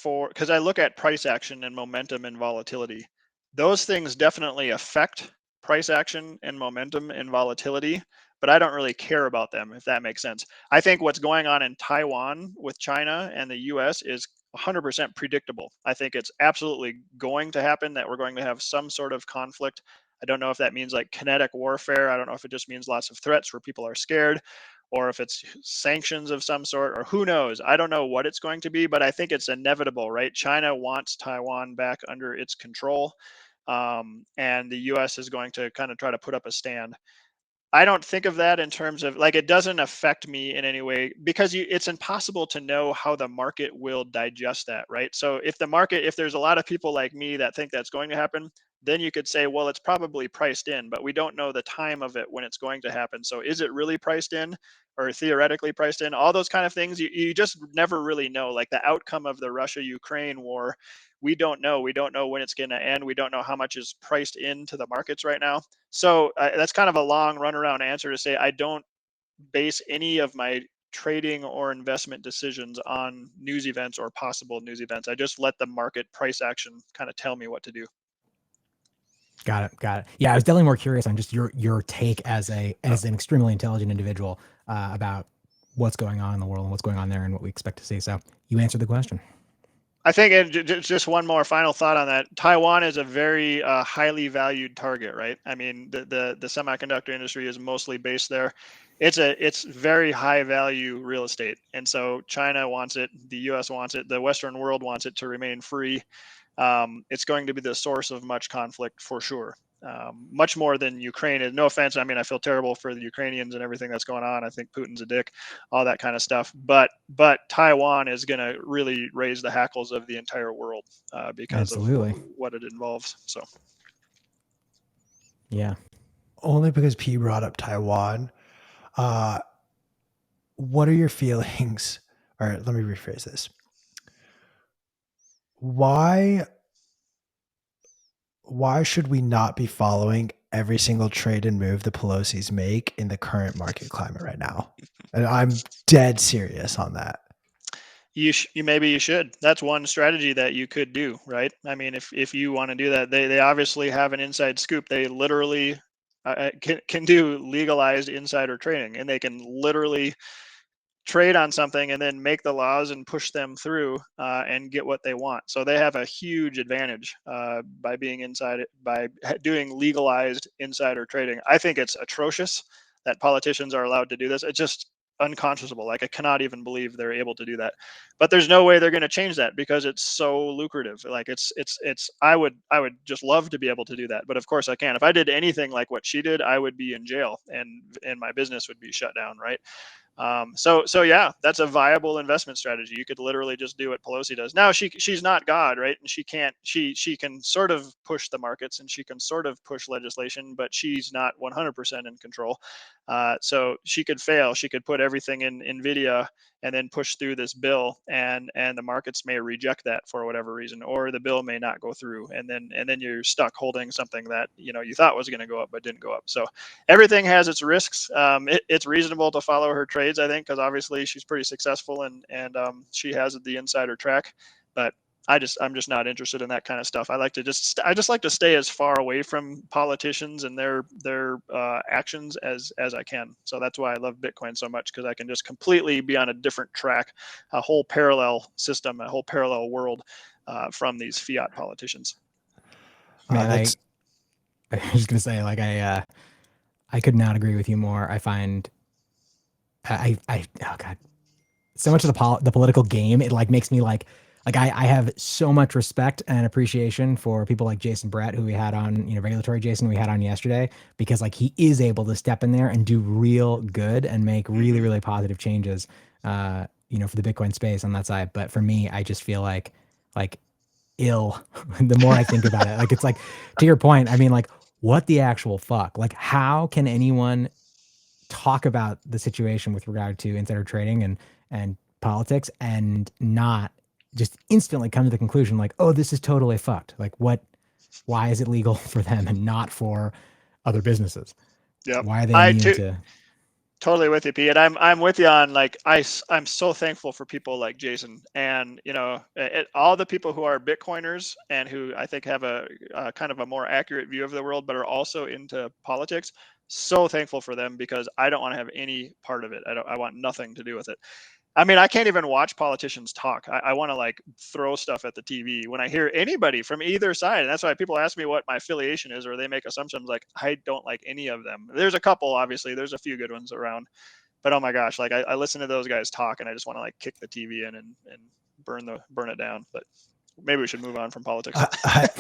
because I look at price action and momentum and volatility. Those things definitely affect price action and momentum and volatility, but I don't really care about them, if that makes sense. I think what's going on in Taiwan with China and the US is 100% predictable. I think it's absolutely going to happen, that we're going to have some sort of conflict. I don't know if that means like kinetic warfare. I don't know if it just means lots of threats where people are scared, or if it's sanctions of some sort, or who knows. I don't know what it's going to be, but I think it's inevitable, right? China wants Taiwan back under its control, and the US is going to kind of try to put up a stand. I don't think of that in terms of like, it doesn't affect me in any way, because it's impossible to know how the market will digest that, right? So if there's a lot of people like me that think that's going to happen, then you could say, well, it's probably priced in, but we don't know the time of it when it's going to happen. So is it really priced in, or theoretically priced in? All those kind of things, you just never really know. Like the outcome of the Russia-Ukraine war, we don't know. We don't know when it's going to end. We don't know how much is priced into the markets right now. So that's kind of a long runaround answer to say I don't base any of my trading or investment decisions on news events or possible news events. I just let the market price action kind of tell me what to do. Got it. Got it. Yeah, I was definitely more curious on just your take as an extremely intelligent individual about what's going on in the world and what's going on there and what we expect to see. So you answered the question. I think, and just one more final thought on that. Taiwan is a very highly valued target, right? I mean, the semiconductor industry is mostly based there. It's very high value real estate, and so China wants it, the U.S. wants it, the Western world wants it to remain free. It's going to be the source of much conflict for sure. Much more than Ukraine. And no offense, I mean, I feel terrible for the Ukrainians and everything that's going on. I think Putin's a dick, all that kind of stuff. But Taiwan is going to really raise the hackles of the entire world because Absolutely. of what it involves. So, yeah. Only because P brought up Taiwan. What are your feelings? All right, let me rephrase this. Why should we not be following every single trade and move the Pelosi's make in the current market climate right now? And I'm dead serious on that. Maybe you should. That's one strategy that you could do, right? I mean, if you want to do that, they obviously have an inside scoop. They literally can do legalized insider trading, and they can literally trade on something and then make the laws and push them through and get what they want. So they have a huge advantage by being inside it, by doing legalized insider trading. I think it's atrocious that politicians are allowed to do this. It's just unconscionable. Like, I cannot even believe they're able to do that. But there's no way they're going to change that because it's so lucrative. Like, it's I would just love to be able to do that, but of course I can't. If I did anything like what she did, I would be in jail and my business would be shut down, right? So yeah, that's a viable investment strategy. You could literally just do what Pelosi does. Now she's not God, right? And she can sort of push the markets and she can sort of push legislation, but she's not 100% in control. So she could fail. She could put everything in NVIDIA and then push through this bill, and the markets may reject that for whatever reason, or the bill may not go through, and then you're stuck holding something that you thought was going to go up but didn't go up. So everything has its risks. It's reasonable to follow her trades, I think, because obviously she's pretty successful and she has the insider track. But I'm just not interested in that kind of stuff. I just like to stay as far away from politicians and their actions as I can. So that's why I love Bitcoin so much, because I can just completely be on a different track, a whole parallel system, a whole parallel world from these fiat politicians. Man, I was gonna say, like, I could not agree with you more. I find oh god, so much of the political game, it like makes me like I have so much respect and appreciation for people like Jason Brett, who we had on, regulatory Jason, we had on yesterday, because like he is able to step in there and do real good and make really, really positive changes, for the Bitcoin space on that side. But for me, I just feel like ill the more I think about it. Like, it's like, to your point, I mean, like, what the actual fuck? Like, how can anyone talk about the situation with regard to insider trading and politics and not just instantly come to the conclusion like, oh, this is totally fucked? Like, why is it legal for them and not for other businesses? Yeah, why are they immune to? Totally with you, P. And I'm with you on, like, I'm so thankful for people like Jason and all the people who are Bitcoiners and who I think have a kind of a more accurate view of the world, but are also into politics. So thankful for them, because I don't want to have any part of it. I want nothing to do with it. I mean, I can't even watch politicians talk. I want to like throw stuff at the TV when I hear anybody from either side. And that's why people ask me what my affiliation is, or they make assumptions. Like, I don't like any of them. There's a couple, obviously. There's a few good ones around. But oh my gosh, like I listen to those guys talk and I just want to like kick the TV in and burn it down. But maybe we should move on from politics.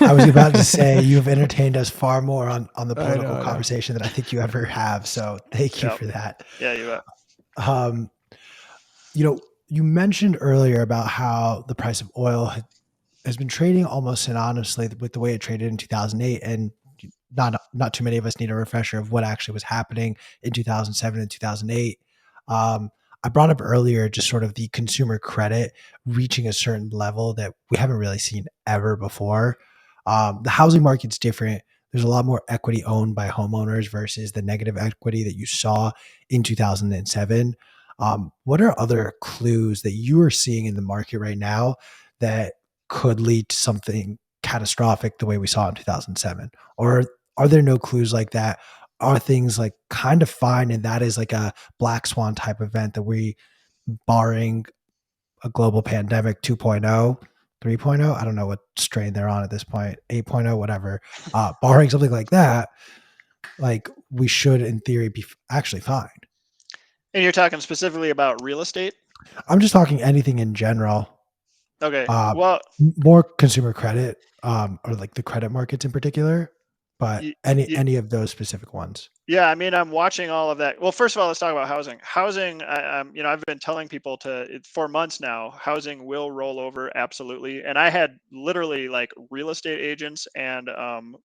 I was about to say, you've entertained us far more on the political conversation than I think you ever have. So thank you for that. Yeah, you bet. You mentioned earlier about how the price of oil has been trading almost synonymously with the way it traded in 2008. And not too many of us need a refresher of what actually was happening in 2007 and 2008. I brought up earlier just sort of the consumer credit reaching a certain level that we haven't really seen ever before. The housing market's different. there's a lot more equity owned by homeowners versus the negative equity that you saw in 2007. What are other clues that you are seeing in the market right now that could lead to something catastrophic the way we saw in 2007? Or are there no clues like that? Are things like kind of fine and that is like a black swan type event that we, barring a global pandemic 2.0, 3.0, I don't know what strain they're on at this point, 8.0, whatever, barring something like that, like we should in theory be actually fine. And you're talking specifically about real estate? I'm just talking anything in general. Okay. Uh, Well, More consumer credit, or like the credit markets in particular, but y- any of those specific ones. yeah, I mean, I'm watching all of that. Well, first of all, let's talk about housing. Housing, I've been telling people for months now, housing will roll over absolutely. And I had literally like real estate agents and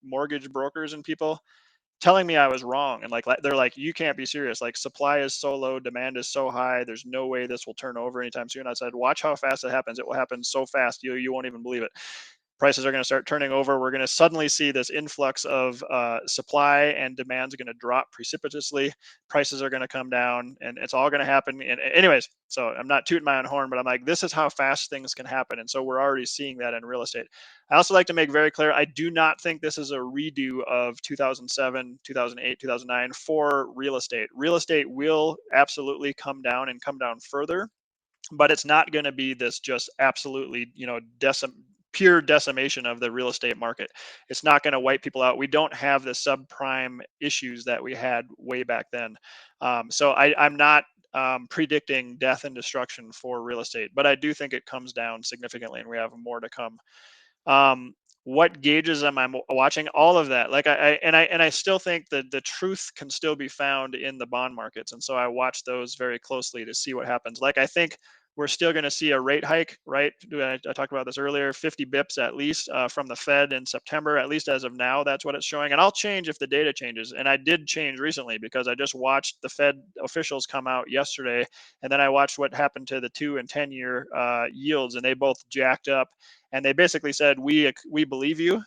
mortgage brokers and people telling me I was wrong. And they're like, you can't be serious. Like supply is so low, demand is so high. There's no way this will turn over anytime soon. I said, watch how fast it happens. It will happen so fast you won't even believe it. Prices are going to start turning over. We're going to suddenly see this influx of supply, and demand's going to drop precipitously. Prices are going to come down, and it's all going to happen. And anyways, so I'm not tooting my own horn, but I'm like, this is how fast things can happen. And so we're already seeing that in real estate. I also like to make very clear, I do not think this is a redo of 2007, 2008, 2009 for real estate. Real estate will absolutely come down and come down further, but it's not going to be this just absolutely, pure decimation of the real estate market. It's not going to wipe people out. We don't have the subprime issues that we had way back then. So I'm not predicting death and destruction for real estate, but I do think it comes down significantly, and we have more to come. What gauges am I watching? All of that. Like I still think that the truth can still be found in the bond markets, and so I watch those very closely to see what happens. Like I think we're still going to see a rate hike, right? I talked about this earlier, 50 bips at least from the Fed in September, at least as of now. That's what it's showing. And I'll change if the data changes. And I did change recently because I just watched the Fed officials come out yesterday, and then I watched what happened to the 2 and 10-year yields, and they both jacked up. And they basically said, we believe you.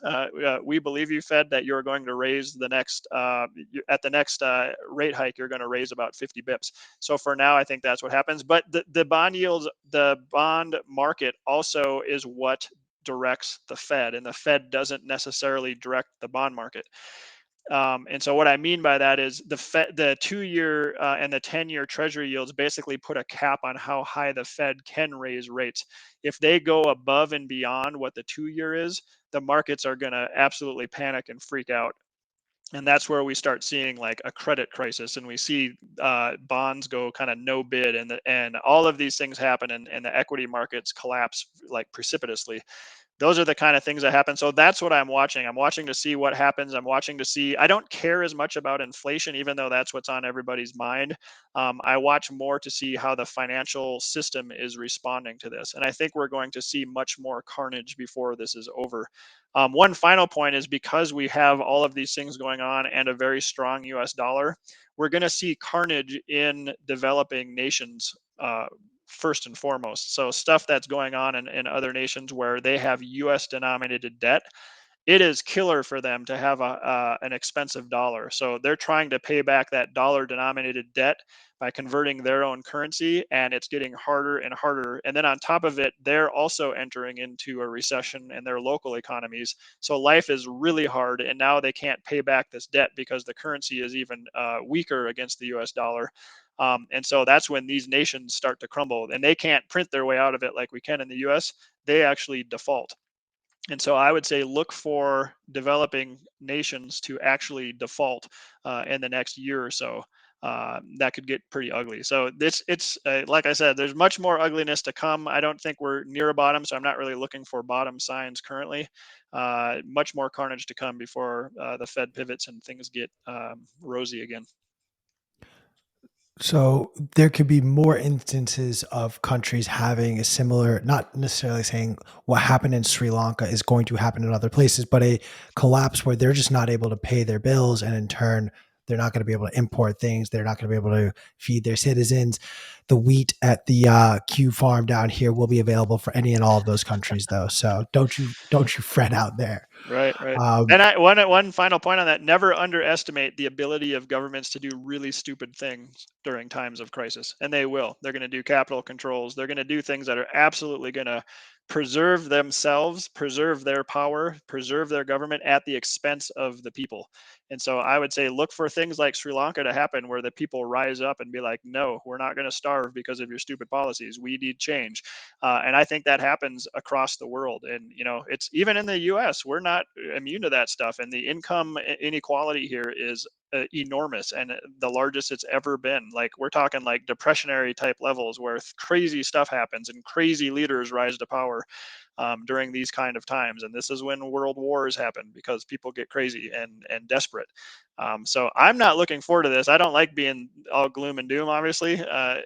We believe you, Fed, that you're going to raise the next at the next rate hike. You're going to raise about 50 bips. So for now, I think that's what happens. But the bond yields, the bond market also is what directs the Fed, and the Fed doesn't necessarily direct the bond market. And so what I mean by that is the 2-year and the 10-year Treasury yields basically put a cap on how high the Fed can raise rates. If they go above and beyond what the 2-year is, the markets are going to absolutely panic and freak out. And that's where we start seeing like a credit crisis, and we see bonds go kind of no bid, and all of these things happen, and the equity markets collapse like precipitously. Those are the kind of things that happen. So that's what I'm watching. I'm watching to see what happens. I'm watching to see. I don't care as much about inflation, even though that's what's on everybody's mind. I watch more to see how the financial system is responding to this. And I think we're going to see much more carnage before this is over. One final point is, because we have all of these things going on and a very strong US dollar, we're going to see carnage in developing nations first and foremost. So stuff that's going on in other nations where they have US denominated debt, it is killer for them to have an expensive dollar. So they're trying to pay back that dollar denominated debt by converting their own currency, and it's getting harder and harder. And then on top of it, they're also entering into a recession in their local economies. So life is really hard, and now they can't pay back this debt because the currency is even weaker against the US dollar. And so that's when these nations start to crumble, and they can't print their way out of it like we can in the US. They actually default. And so I would say look for developing nations to actually default in the next year or so. That could get pretty ugly. So it's like I said, there's much more ugliness to come. I don't think we're near a bottom, so I'm not really looking for bottom signs currently. Much more carnage to come before the Fed pivots and things get rosy again. So there could be more instances of countries having a similar, not necessarily saying what happened in Sri Lanka is going to happen in other places, but a collapse where they're just not able to pay their bills, and in turn, they're not going to be able to import things. They're not going to be able to feed their citizens. The wheat at the Q farm down here will be available for any and all of those countries, though. So don't you fret out there. Right, right. Um, And one final point on that, never underestimate the ability of governments to do really stupid things during times of crisis. And they will. They're going to do capital controls. They're going to do things that are absolutely going to preserve themselves, preserve their power, preserve their government at the expense of the people. And so I would say look for things like Sri Lanka to happen where the people rise up and be like, no, we're not going to starve because of your stupid policies. We need change. And I think that happens across the world. And, it's even in the US, we're not immune to that stuff. And the income inequality here is enormous and the largest it's ever been. Like, we're talking like depressionary type levels where crazy stuff happens and crazy leaders rise to power during these kind of times. And this is when world wars happen because people get crazy and desperate. So I'm not looking forward to this. I don't like being all gloom and doom, obviously.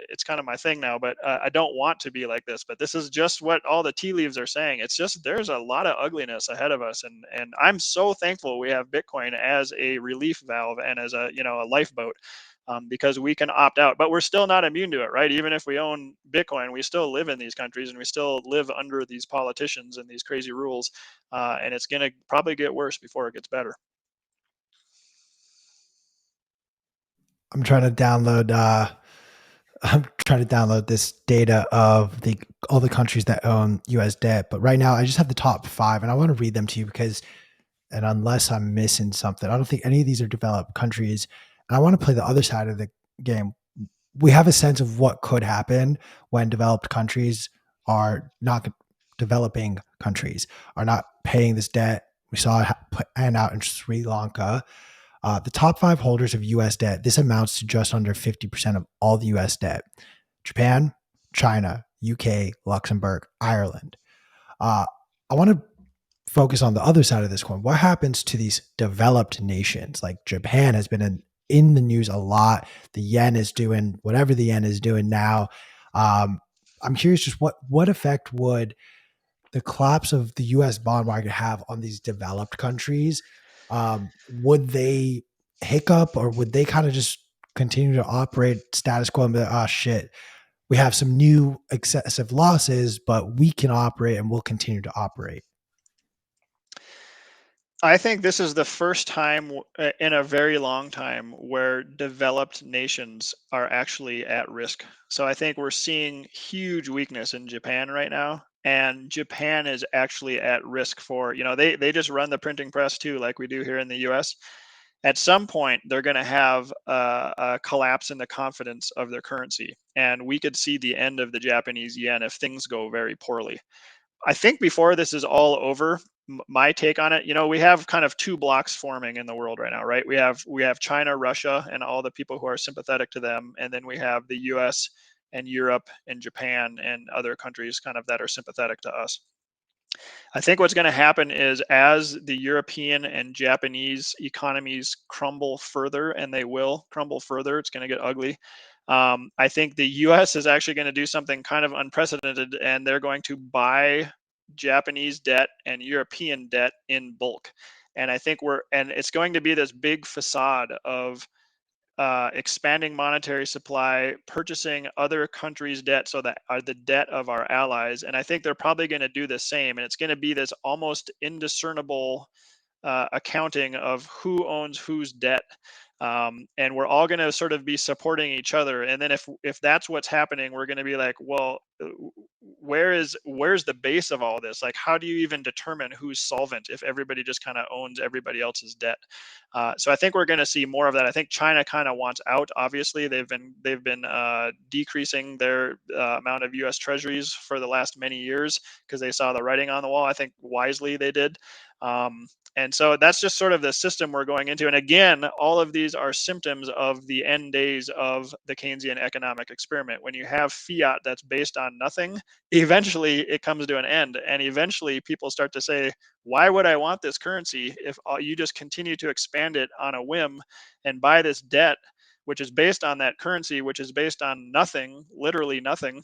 It's kind of my thing now, but I don't want to be like this. But this is just what all the tea leaves are saying. It's just there's a lot of ugliness ahead of us. And I'm so thankful we have Bitcoin as a relief valve and as a lifeboat. Because we can opt out, but we're still not immune to it, right? Even if we own Bitcoin, we still live in these countries and we still live under these politicians and these crazy rules. And it's going to probably get worse before it gets better. I'm trying to download. I'm trying to download this data of all the countries that own U.S. debt, but right now I just have the top 5, and I want to read them to you because, and unless I'm missing something, I don't think any of these are developed countries. And I want to play the other side of the game. We have a sense of what could happen when developed countries are not developing countries are not paying this debt. We saw it pan out in Sri Lanka. The top 5 holders of US debt, this amounts to just under 50% of all the US debt. Japan, China, UK, Luxembourg, Ireland. I want to focus on the other side of this coin. What happens to these developed nations? Like Japan has been in the news a lot. The yen is doing whatever the yen is doing now. I'm curious just what effect would the collapse of the US bond market have on these developed countries? Would they hiccup or would they kind of just continue to operate status quo and be like, oh shit, we have some new excessive losses, but we can operate and we'll continue to operate? I think this is the first time in a very long time where developed nations are actually at risk. So I think we're seeing huge weakness in Japan right now. And Japan is actually at risk for, they just run the printing press too, like we do here in the US. At some point, they're going to have a collapse in the confidence of their currency. And we could see the end of the Japanese yen if things go very poorly. I think before this is all over, my take on it, we have kind of 2 blocks forming in the world right now, right? We have China, Russia, and all the people who are sympathetic to them, and then we have the U.S. and Europe and Japan and other countries kind of that are sympathetic to us. I think what's going to happen is as the European and Japanese economies crumble further, and they will crumble further, it's going to get ugly. I think the US is actually going to do something kind of unprecedented, and they're going to buy Japanese debt and European debt in bulk. And I think and it's going to be this big facade of expanding monetary supply, purchasing other countries' debt so that are the debt of our allies. And I think they're probably going to do the same. And it's going to be this almost indiscernible accounting of who owns whose debt. And we're all going to sort of be supporting each other. And then if that's what's happening, we're going to be like, well, where's the base of all this? Like, how do you even determine who's solvent if everybody just kind of owns everybody else's debt? So I think we're going to see more of that. I think China kind of wants out. Obviously, they've been decreasing their amount of U.S. Treasuries for the last many years because they saw the writing on the wall. I think wisely they did. And so that's just sort of the system we're going into. And again, all of these are symptoms of the end days of the Keynesian economic experiment. When you have fiat that's based on nothing, eventually it comes to an end. And eventually people start to say, why would I want this currency if you just continue to expand it on a whim and buy this debt, which is based on that currency, which is based on nothing, literally nothing?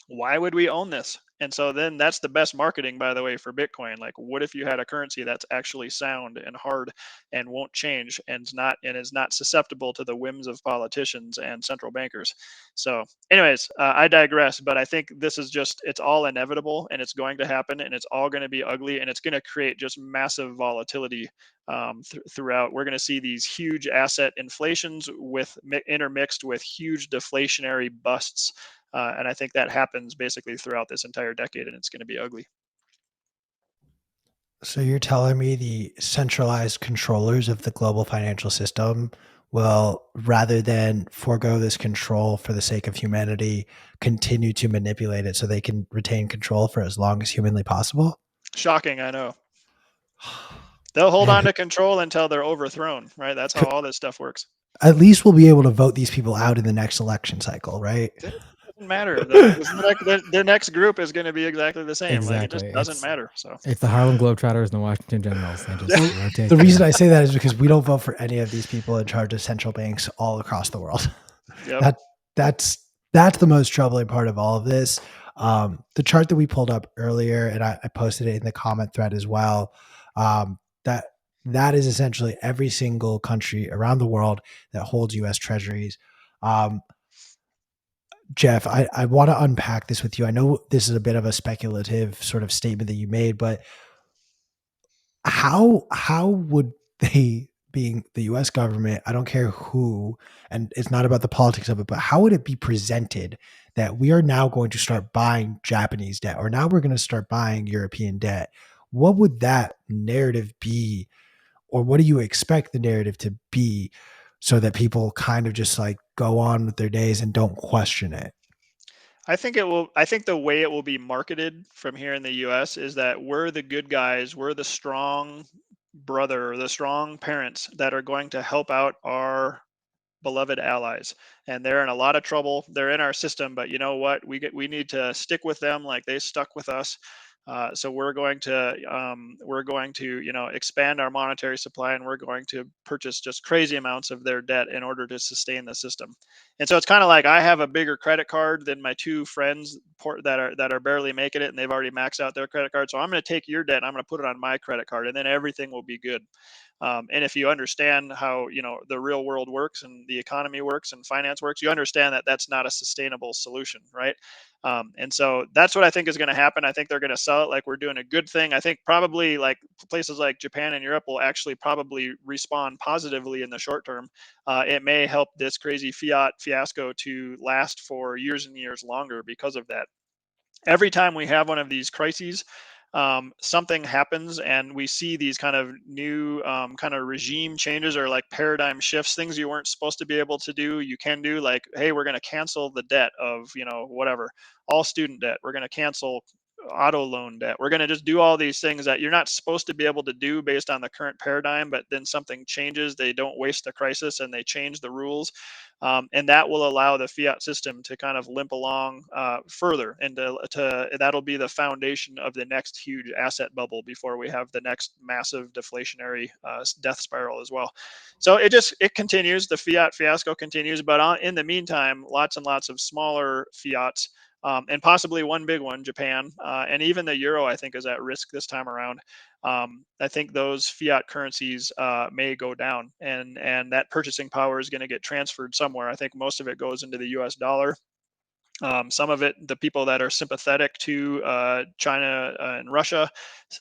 Why would we own this? And so then that's the best marketing, by the way, for Bitcoin. Like, what if you had a currency that's actually sound and hard and won't change and is not susceptible to the whims of politicians and central bankers? So, anyways, I digress, but I think this is it's all inevitable, and it's going to happen, and it's all going to be ugly, and it's going to create just massive volatility throughout. We're going to see these huge asset inflations intermixed with huge deflationary busts. And I think that happens basically throughout this entire decade, and it's going to be ugly. So you're telling me the centralized controllers of the global financial system will, rather than forego this control for the sake of humanity, continue to manipulate it so they can retain control for as long as humanly possible? Shocking, I know. They'll hold Man, on to control until they're overthrown, right? That's how all this stuff works. at least we'll be able to vote these people out in the next election cycle, right? It doesn't matter. The next group is going to be exactly the same. Like, it Exactly. just doesn't matter. So It's the Harlem Globetrotters and the Washington Generals. They just rotate. The reason I say that is because we don't vote for any of these people in charge of central banks all across the world. yep. That's the most troubling part of all of this. The chart that we pulled up earlier, and I posted it in the comment thread as well. That is essentially every single country around the world that holds U.S. treasuries. Jeff, I want to unpack this with you. I know this is a bit of a speculative sort of statement that you made, but how would they, being the US government, I don't care who, and it's not about the politics of it, but how would it be presented that we are now going to start buying Japanese debt, or now we're going to start buying European debt? What would that narrative be, or what do you expect the narrative to be, so that people kind of just like go on with their days and don't question it? I think the way it will be marketed from here in the US is that we're the good guys, we're the strong brother, the strong parents that are going to help out our beloved allies, and they're in a lot of trouble. They're in our system, but you know what? We need to stick with them like they stuck with us. So we're going to expand our monetary supply, and we're going to purchase just crazy amounts of their debt in order to sustain the system. And so it's kind of like I have a bigger credit card than my two friends that are barely making it, and they've already maxed out their credit card. So I'm going to take your debt and I'm going to put it on my credit card, and then everything will be good. And if you understand how the real world works and the economy works and finance works, you understand that that's not a sustainable solution, right? And so that's what I think is going to happen. I think they're going to sell it like we're doing a good thing. I think probably like places like Japan and Europe will actually probably respond positively in the short term. It may help this crazy fiat fiasco to last for years and years longer because of that. Every time we have one of these crises, something happens and we see these kind of new kind of regime changes or like paradigm shifts, things you weren't supposed to be able to do, you can do. Like, hey, we're going to cancel the debt of whatever, all student debt, we're going to cancel auto loan debt, we're going to just do all these things that you're not supposed to be able to do based on the current paradigm, but then something changes, they don't waste the crisis and they change the rules. And that will allow the fiat system to kind of limp along further, and that'll be the foundation of the next huge asset bubble before we have the next massive deflationary death spiral as well. So it continues, the fiat fiasco continues, but in the meantime, lots and lots of smaller fiats, and possibly one big one, Japan, and even the euro, I think, is at risk this time around. I think those fiat currencies may go down, and that purchasing power is going to get transferred somewhere. I think most of it goes into the U.S. dollar. Some of it, the people that are sympathetic to China and Russia,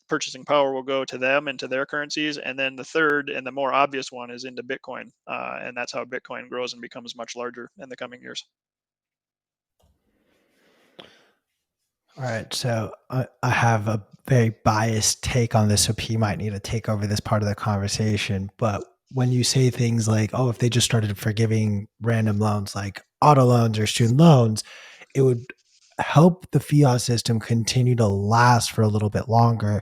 purchasing power will go to them and to their currencies. And then the third and the more obvious one is into Bitcoin, and that's how Bitcoin grows and becomes much larger in the coming years. All right, so I have a very biased take on this, so P might need to take over this part of the conversation. But when you say things like, oh, if they just started forgiving random loans like auto loans or student loans, it would help the fiat system continue to last for a little bit longer.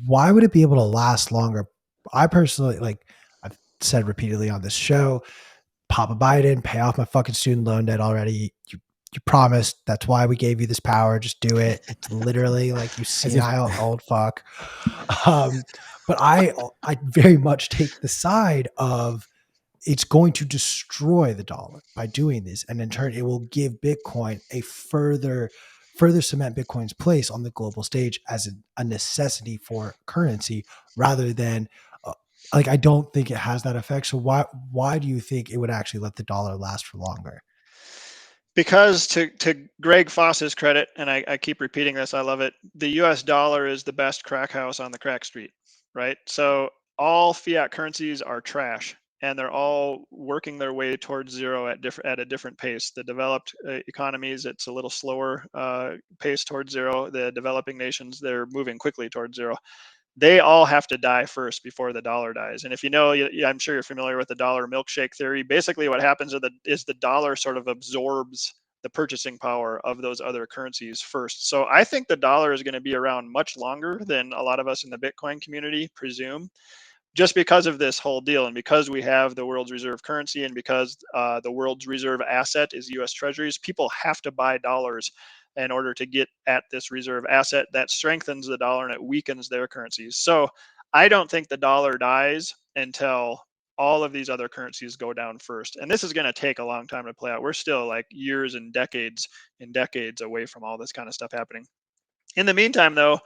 Why would it be able to last longer? I personally, like I've said repeatedly on this show, Papa Biden, pay off my fucking student loan debt already. You promised. That's why we gave you this power. Just do it. It's literally like, you senile old fuck. But I very much take the side of it's going to destroy the dollar by doing this, and in turn, it will give Bitcoin a further further cement Bitcoin's place on the global stage as a necessity for currency rather than like I don't think it has that effect. So why do you think it would actually let the dollar last for longer? Because to Greg Foss's credit, and I keep repeating this, I love it. The U.S. dollar is the best crack house on the crack street, right? So all fiat currencies are trash, and they're all working their way towards zero at a different pace. The developed economies, it's a little slower pace towards zero. The developing nations, they're moving quickly towards zero. They all have to die first before the dollar dies. And if you know, I'm sure you're familiar with the dollar milkshake theory. Basically, what happens is the dollar sort of absorbs the purchasing power of those other currencies first. So I think the dollar is going to be around much longer than a lot of us in the Bitcoin community presume, just because of this whole deal, and because we have the world's reserve currency, and because the world's reserve asset is U.S. Treasuries. People have to buy dollars in order to get at this reserve asset that strengthens the dollar and it weakens their currencies. So I don't think the dollar dies until all of these other currencies go down first. And this is going to take a long time to play out. We're still like years and decades away from all this kind of stuff happening. In the meantime, though,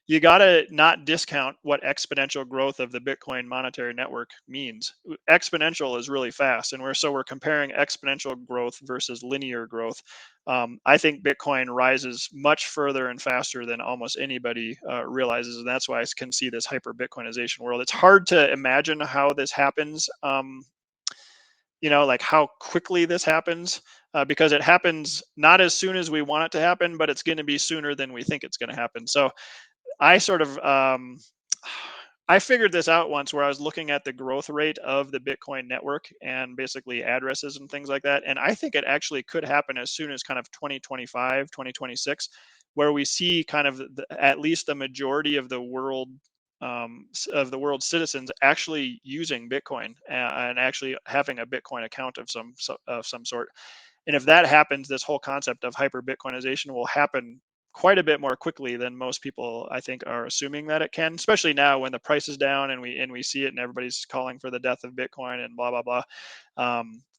you got to not discount what exponential growth of the Bitcoin monetary network means. Exponential is really fast, and we're comparing exponential growth versus linear growth. I think Bitcoin rises much further and faster than almost anybody realizes, and that's why I can see this hyper Bitcoinization world. It's hard to imagine how this happens. Like how quickly this happens, because it happens not as soon as we want it to happen, but it's going to be sooner than we think it's going to happen. So I sort of I figured this out once where I was looking at the growth rate of the Bitcoin network and basically addresses and things like that. And I think it actually could happen as soon as kind of 2025, 2026, where we see kind of at least the majority of the world's citizens actually using Bitcoin and actually having a Bitcoin account of some sort. And if that happens, this whole concept of hyper Bitcoinization will happen quite a bit more quickly than most people, I think, are assuming that it can, especially now when the price is down and we see it and everybody's calling for the death of Bitcoin and blah, blah, blah.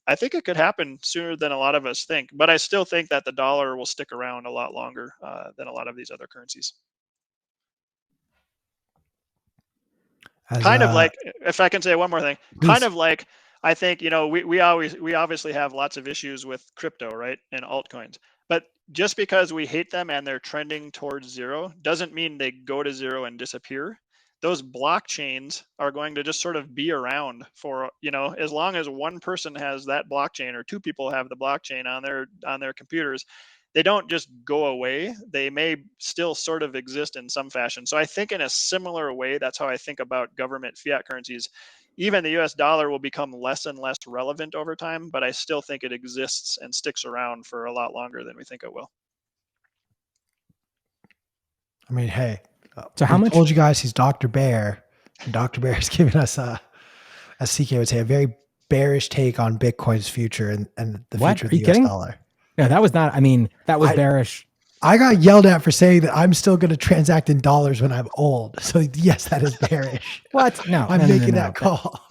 I think it could happen sooner than a lot of us think, but I still think that the dollar will stick around a lot longer than a lot of these other currencies. Kind of like, if I can say one more thing, kind of like, I think, we obviously have lots of issues with crypto, right, and altcoins, but just because we hate them and they're trending towards zero doesn't mean they go to zero and disappear. Those blockchains are going to just sort of be around for, as long as one person has that blockchain or two people have the blockchain on their computers. They don't just go away. They may still sort of exist in some fashion. So I think in a similar way, that's how I think about government fiat currencies. Even the US dollar will become less and less relevant over time, but I still think it exists and sticks around for a lot longer than we think it will. I mean, hey, so how much? I told you guys he's Dr. Bear, and Dr. Bear is giving us as CK would say, a very bearish take on Bitcoin's future and the future of the US dollar. No, that was not. I mean, that was bearish. I got yelled at for saying that I'm still going to transact in dollars when I'm old. So yes, that is bearish. What? No, I'm making that call.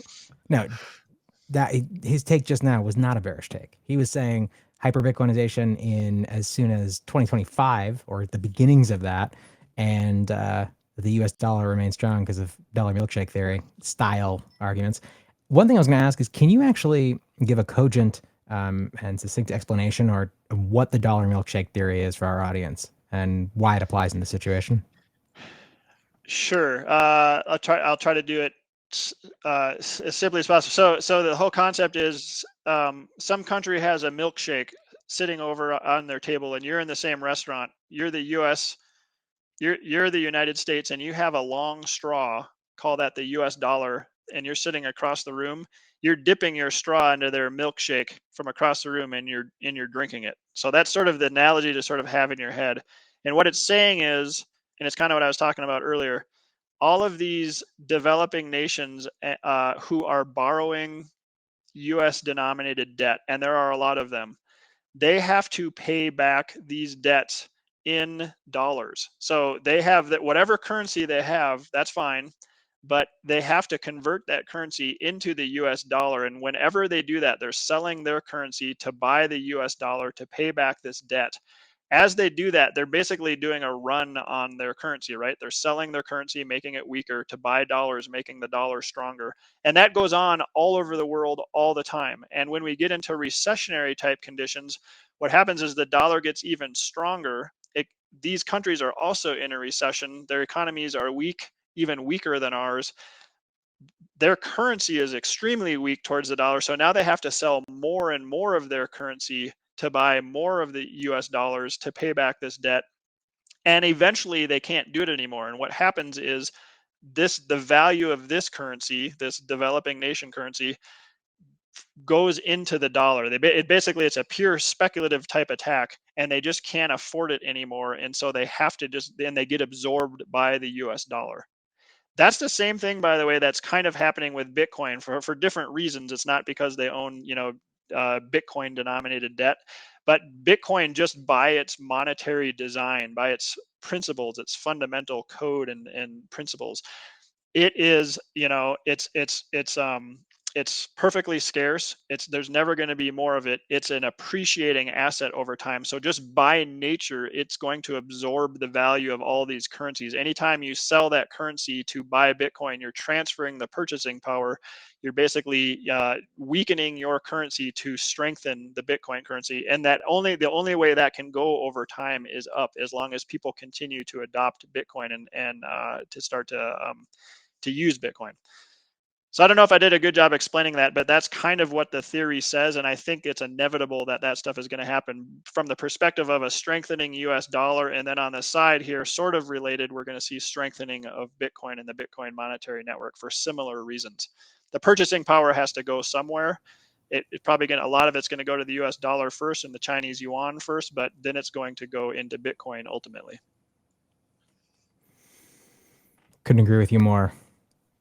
That his take just now was not a bearish take. He was saying hyper Bitcoinization in as soon as 2025 or the beginnings of that, and the U.S. dollar remains strong because of dollar milkshake theory style arguments. One thing I was going to ask is, can you actually give a cogent and succinct explanation or what the dollar milkshake theory is for our audience and why it applies in the situation? Sure. I'll try to do it as simply as possible. So the whole concept is some country has a milkshake sitting over on their table, and you're in the same restaurant. You're the U.S. You're the United States, and you have a long straw. Call that the U.S. dollar, and you're sitting across the room. You're dipping your straw into their milkshake from across the room, and you're drinking it. So that's sort of the analogy to sort of have in your head. And what it's saying is, and it's kind of what I was talking about earlier, all of these developing nations who are borrowing U.S. denominated debt, and there are a lot of them, they have to pay back these debts in dollars. So they have that, whatever currency they have, that's fine, but they have to convert that currency into the US dollar. And whenever they do that, they're selling their currency to buy the US dollar to pay back this debt. As they do that, they're basically doing a run on their currency, right? They're selling their currency, making it weaker to buy dollars, making the dollar stronger. And that goes on all over the world all the time. And when we get into recessionary type conditions, what happens is the dollar gets even stronger. These countries are also in a recession. Their economies are weak, even weaker than ours. Their currency is extremely weak towards the dollar. So now they have to sell more and more of their currency to buy more of the US dollars to pay back this debt. And eventually they can't do it anymore. And what happens is the value of this currency, this developing nation currency, goes into the dollar. It's a pure speculative type attack, and they just can't afford it anymore. And so they have to then they get absorbed by the US dollar. That's the same thing, by the way, that's kind of happening with Bitcoin for different reasons. It's not because they own, Bitcoin denominated debt, but Bitcoin, just by its monetary design, by its principles, its fundamental code and principles, it is, it's perfectly scarce. There's never going to be more of it. It's an appreciating asset over time. So just by nature, it's going to absorb the value of all these currencies. Anytime you sell that currency to buy Bitcoin, you're transferring the purchasing power. You're basically weakening your currency to strengthen the Bitcoin currency. And the only way that can go over time is up, as long as people continue to adopt Bitcoin and to start to use Bitcoin. So I don't know if I did a good job explaining that, but that's kind of what the theory says. And I think it's inevitable that stuff is going to happen from the perspective of a strengthening US dollar. And then on the side here, sort of related, we're going to see strengthening of Bitcoin and the Bitcoin monetary network for similar reasons. The purchasing power has to go somewhere. A lot of it's going to go to the US dollar first and the Chinese yuan first, but then it's going to go into Bitcoin ultimately. Couldn't agree with you more.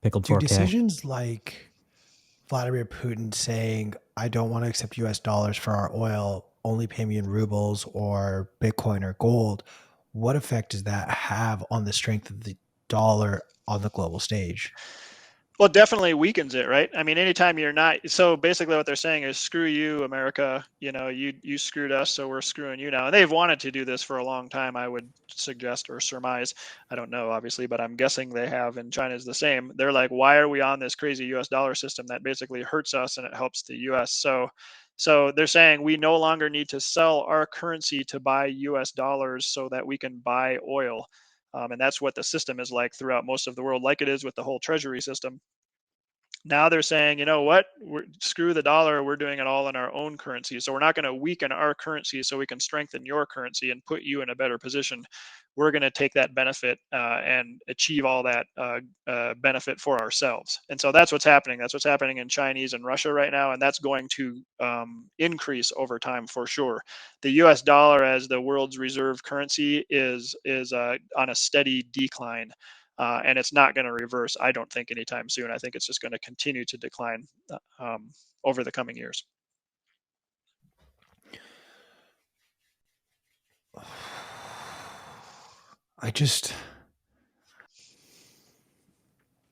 Pickled Do 4K. decisions like Vladimir Putin saying, I don't want to accept US dollars for our oil, only pay me in rubles or Bitcoin or gold, what effect does that have on the strength of the dollar on the global stage? Well, it definitely weakens it, right? I mean, anytime you're not, so basically what they're saying is, screw you, America. You screwed us, so we're screwing you now. And they've wanted to do this for a long time, I would suggest or surmise. I don't know, obviously, but I'm guessing they have, and China's the same. They're like, why are we on this crazy US dollar system that basically hurts us and it helps the US? So they're saying we no longer need to sell our currency to buy US dollars so that we can buy oil. And that's what the system is like throughout most of the world, like it is with the whole treasury system. Now they're saying, you know what, screw the dollar, we're doing it all in our own currency. So we're not going to weaken our currency so we can strengthen your currency and put you in a better position. We're going to take that benefit and achieve all that benefit for ourselves. And so that's what's happening. That's what's happening in Chinese and Russia right now. And that's going to increase over time for sure. The US dollar as the world's reserve currency is on a steady decline. And it's not going to reverse, I don't think, anytime soon. I think it's just going to continue to decline over the coming years. It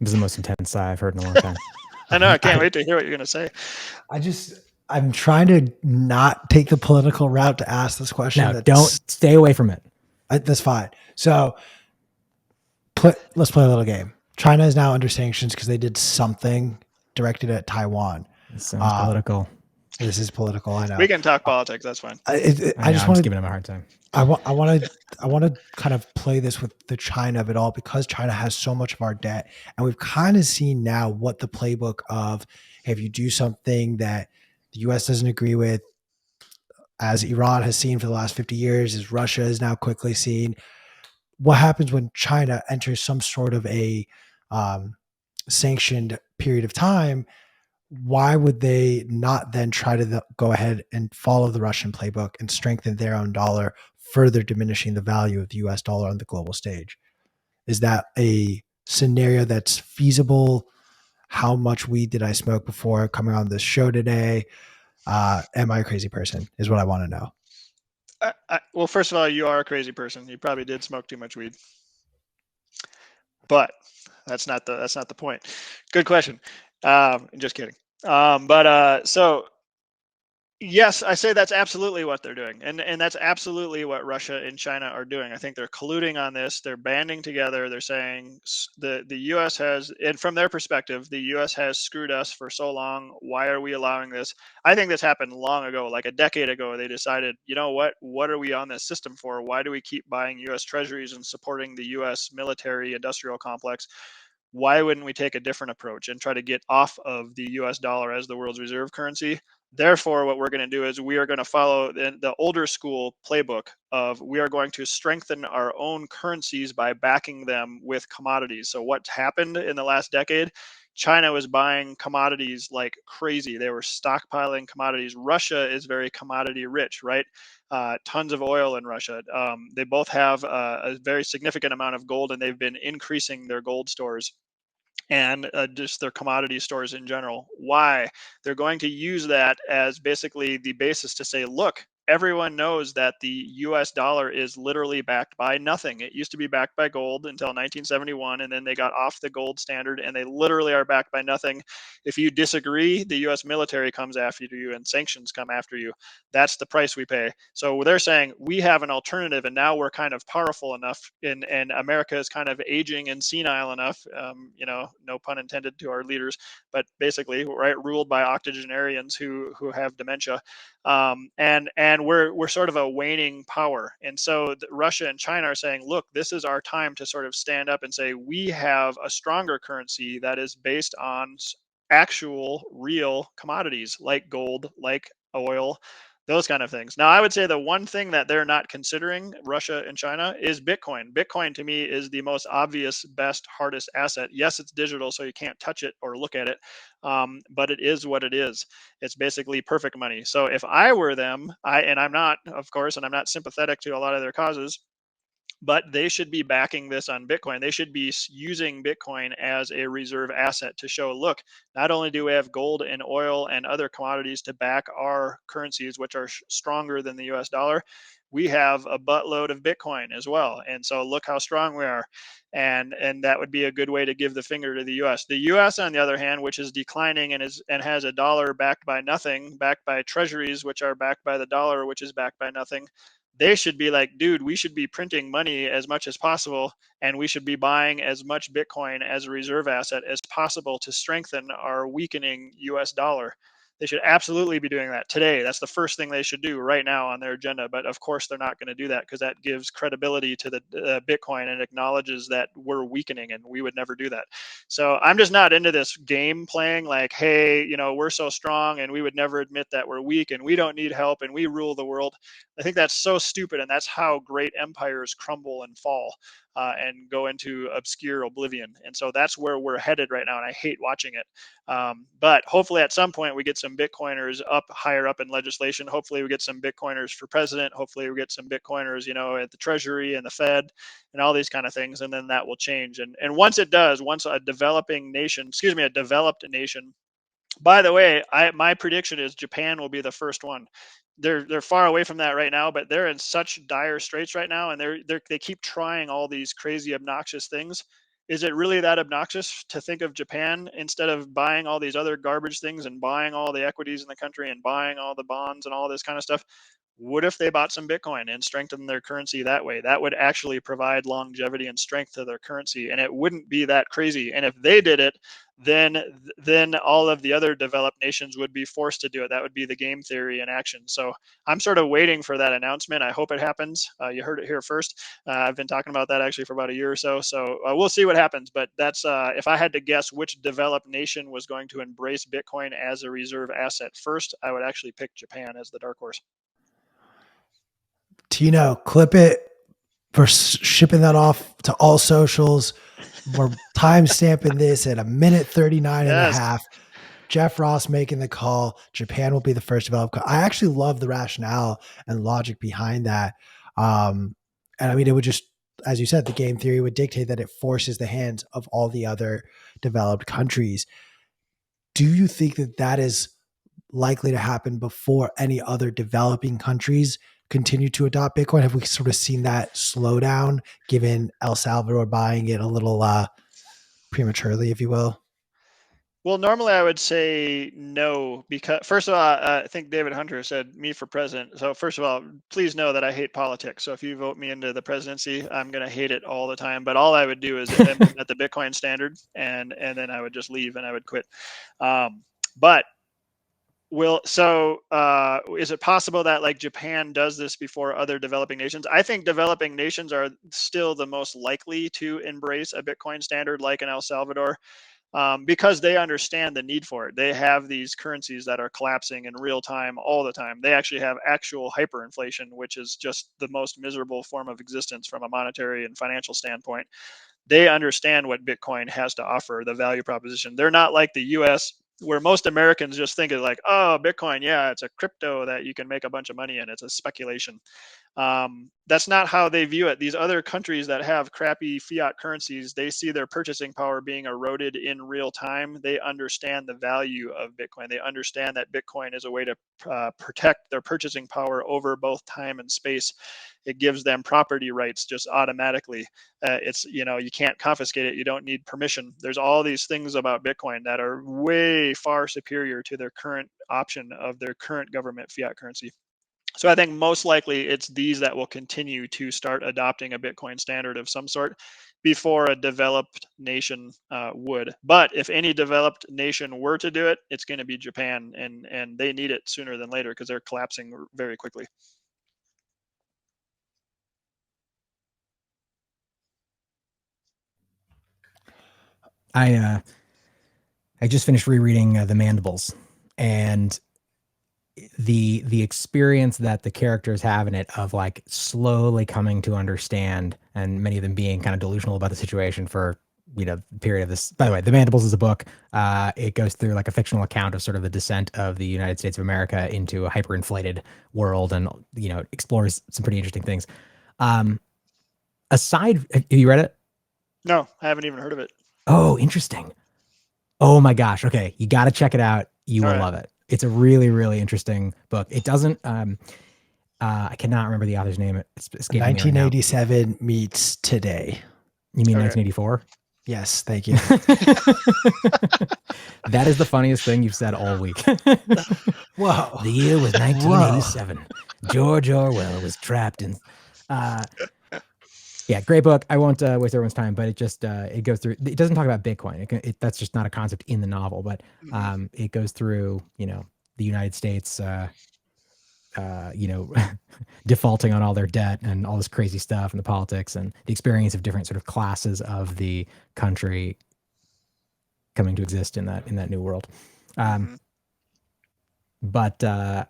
was the most intense sigh I've heard in a long time. I know. I can't wait to hear what you're going to say. I'm trying to not take the political route to ask this question. No, don't stay away from it. That's fine. So let's play a little game. China is now under sanctions because they did something directed at Taiwan. It sounds political. This is political. I know. We can talk politics. That's fine. I just want to give them a hard time. I want to kind of play this with the China of it all, because China has so much of our debt, and we've kind of seen now what the playbook of, hey, if you do something that the U.S. doesn't agree with, as Iran has seen for the last 50 years, as Russia is now quickly seen. What happens when China enters some sort of a sanctioned period of time? Why would they not then try to go ahead and follow the Russian playbook and strengthen their own dollar, further diminishing the value of the US dollar on the global stage? Is that a scenario that's feasible? How much weed did I smoke before coming on this show today? Am I a crazy person is what I want to know. Well, first of all, you are a crazy person. You probably did smoke too much weed, but that's not the point. Good question. Just kidding. So Yes, I say that's absolutely what they're doing, and that's absolutely what Russia and China are doing. I think they're colluding on this. They're banding together. They're saying the U.S. has, and from their perspective, the U.S. has screwed us for so long. Why are we allowing this? I think this happened long ago, like a decade ago. They decided, you know what? What are we on this system for? Why do we keep buying U.S. treasuries and supporting the U.S. military industrial complex? Why wouldn't we take a different approach and try to get off of the US dollar as the world's reserve currency? Therefore, what we're going to do is we are going to follow the older school playbook of we are going to strengthen our own currencies by backing them with commodities. So, what happened in the last decade? China was buying commodities like crazy. They were stockpiling commodities. Russia is very commodity rich, right? Tons of oil in Russia. They both have a very significant amount of gold, and they've been increasing their gold stores and just their commodity stores in general. Why? They're going to use that as basically the basis to say, look, everyone knows that the US dollar is literally backed by nothing. It used to be backed by gold until 1971, and then they got off the gold standard and they literally are backed by nothing. If you disagree, the US military comes after you and sanctions come after you. That's the price we pay. So they're saying we have an alternative, and now we're kind of powerful enough, and America is kind of aging and senile enough. No pun intended to our leaders, but basically, right, ruled by octogenarians who have dementia, and we're sort of a waning power. And so Russia and China are saying, look, this is our time to sort of stand up and say we have a stronger currency that is based on actual real commodities like gold, like oil, those kind of things. Now, I would say the one thing that they're not considering, Russia and China, is Bitcoin. Bitcoin to me is the most obvious, best, hardest asset. Yes, it's digital, so you can't touch it or look at it, but it is what it is. It's basically perfect money. So if I were them, and I'm not, of course, and I'm not sympathetic to a lot of their causes, but they should be backing this on Bitcoin. They should be using Bitcoin as a reserve asset to show, look, not only do we have gold and oil and other commodities to back our currencies, which are stronger than the US dollar, we have a buttload of Bitcoin as well. And so look how strong we are. And that would be a good way to give the finger to the US. The US, on the other hand, which is declining and has a dollar backed by nothing, backed by treasuries, which are backed by the dollar, which is backed by nothing, they should be like, dude, we should be printing money as much as possible, and we should be buying as much Bitcoin as a reserve asset as possible to strengthen our weakening US dollar. They should absolutely be doing that today. That's the first thing they should do right now on their agenda. But of course, they're not going to do that because that gives credibility to the Bitcoin and acknowledges that we're weakening, and we would never do that. So I'm just not into this game playing like, hey, we're so strong and we would never admit that we're weak and we don't need help and we rule the world. I think that's so stupid, and that's how great empires crumble and fall and go into obscure oblivion. And so that's where we're headed right now, and I hate watching it. But hopefully, at some point, we get some Bitcoiners up higher up in legislation. Hopefully, we get some Bitcoiners for president. Hopefully, we get some Bitcoiners, at the Treasury and the Fed and all these kind of things, and then that will change. And once it does, once a developed nation. By the way, my prediction is Japan will be the first one. They're far away from that right now, but they're in such dire straits right now, and they keep trying all these crazy obnoxious things. Is it really that obnoxious to think of Japan, instead of buying all these other garbage things and buying all the equities in the country and buying all the bonds and all this kind of stuff? What if they bought some Bitcoin and strengthened their currency that way? That would actually provide longevity and strength to their currency, and it wouldn't be that crazy. And if they did it, then all of the other developed nations would be forced to do it. That would be the game theory in action. So I'm sort of waiting for that announcement. I hope it happens. You heard it here first. I've been talking about that actually for about a year or so. So we'll see what happens. But that's if I had to guess which developed nation was going to embrace Bitcoin as a reserve asset first, I would actually pick Japan as the dark horse. Tino, clip it for shipping that off to all socials. We're time stamping this at 1:39 and a half. Jeff Ross making the call. Japan will be the first developed. I actually love the rationale and logic behind that. And I mean, it would just, as you said, the game theory would dictate that it forces the hands of all the other developed countries. Do you think that that is likely to happen before any other developing countries continue to adopt Bitcoin? Have we sort of seen that slow down, given El Salvador buying it a little prematurely, if you will? Well, normally I would say no, because first of all, I think David Hunter said me for president. So first of all, please know that I hate politics. So if you vote me into the presidency, I'm going to hate it all the time. But all I would do is implement the Bitcoin standard, and then I would just leave and I would quit. But is it possible that like Japan does this before other developing nations? I think developing nations are still the most likely to embrace a Bitcoin standard, like in El Salvador, because they understand the need for it. They have these currencies that are collapsing in real time all the time. They actually have actual hyperinflation, which is just the most miserable form of existence from a monetary and financial standpoint. They understand what Bitcoin has to offer, the value proposition. They're not like the US, where most Americans just think of like, oh, Bitcoin, yeah, it's a crypto that you can make a bunch of money in. It's a speculation. That's not how they view it. These other countries that have crappy fiat currencies, they see their purchasing power being eroded in real time. They understand the value of Bitcoin. They understand that Bitcoin is a way to protect their purchasing power over both time and space. It gives them property rights just automatically. It's, you can't confiscate it. You don't need permission. There's all these things about Bitcoin that are way far superior to their current option of their current government fiat currency. So I think most likely it's these that will continue to start adopting a Bitcoin standard of some sort before a developed nation would. But if any developed nation were to do it, it's going to be Japan, and they need it sooner than later because they're collapsing very quickly. I just finished rereading The Mandibles, and the experience that the characters have in it of like slowly coming to understand, and many of them being kind of delusional about the situation for the period of this. By the way, The Mandibles is a book. It goes through like a fictional account of sort of the descent of the United States of America into a hyperinflated world, and explores some pretty interesting things. Aside, have you read it? No, I haven't even heard of it. Oh, interesting. Oh my gosh. Okay. You got to check it out. You will love it. It's a really, really interesting book. It doesn't, I cannot remember the author's name. It's escaping me right now. 1987 meets today. You mean 1984? Yes. Thank you. That is the funniest thing you've said all week. Whoa. The year was 1987. Whoa. George Orwell was trapped in, yeah, great book. I won't waste everyone's time, but it just it goes through. It doesn't talk about Bitcoin. That's just not a concept in the novel, but it goes through the United States, defaulting on all their debt and all this crazy stuff, and the politics and the experience of different sort of classes of the country coming to exist in that new world. But I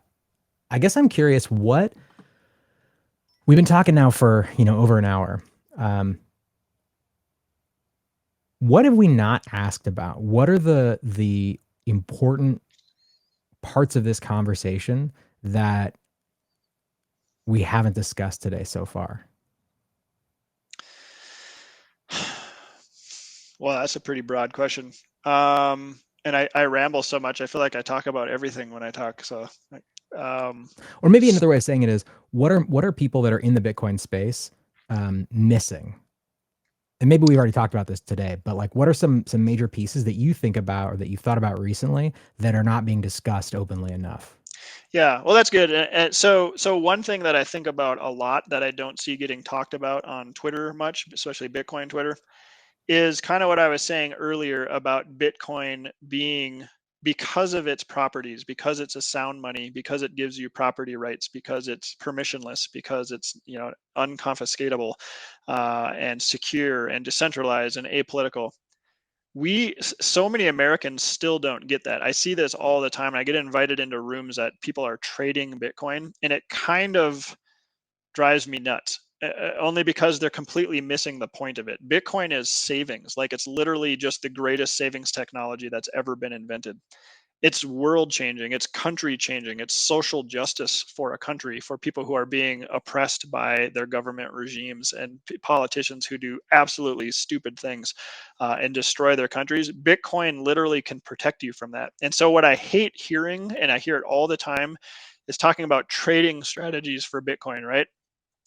guess I'm curious what. We've been talking now for, over an hour. What have we not asked about? What are the important parts of this conversation that we haven't discussed today so far? Well, that's a pretty broad question. And I ramble so much. I feel like I talk about everything when I talk. So, or maybe another way of saying it is, what are people that are in the Bitcoin space missing? And maybe we've already talked about this today, but like, what are some major pieces that you think about or that you've thought about recently that are not being discussed openly enough? Yeah, well, that's good. And so one thing that I think about a lot that I don't see getting talked about on Twitter much, especially Bitcoin Twitter, is kind of what I was saying earlier about Bitcoin being, because of its properties, because it's a sound money, because it gives you property rights, because it's permissionless, because it's unconfiscatable and secure and decentralized and apolitical. So many Americans still don't get that. I see this all the time. I get invited into rooms that people are trading Bitcoin, and it kind of drives me nuts. Only because they're completely missing the point of it. Bitcoin is savings. Like, it's literally just the greatest savings technology that's ever been invented. It's world changing, it's country changing, it's social justice for a country, for people who are being oppressed by their government regimes and politicians who do absolutely stupid things and destroy their countries. Bitcoin literally can protect you from that. And so what I hate hearing, and I hear it all the time, is talking about trading strategies for Bitcoin, right?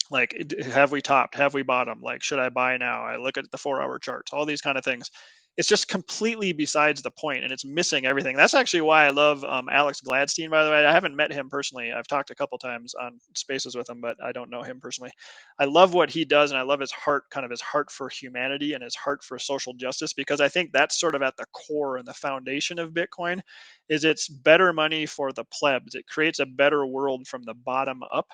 Like, have we topped? Have we bottomed? Like, should I buy now? I look at the 4-hour charts, all these kind of things. it's just completely besides the point, and it's missing everything. That's actually why I love Alex Gladstein, by the way. I haven't met him personally. I've talked a couple times on spaces with him, but I don't know him personally. I love what he does, and I love his heart, kind of his heart for humanity and his heart for social justice, because I think that's sort of at the core and the foundation of Bitcoin. Is it's better money for the plebs. It creates a better world from the bottom up.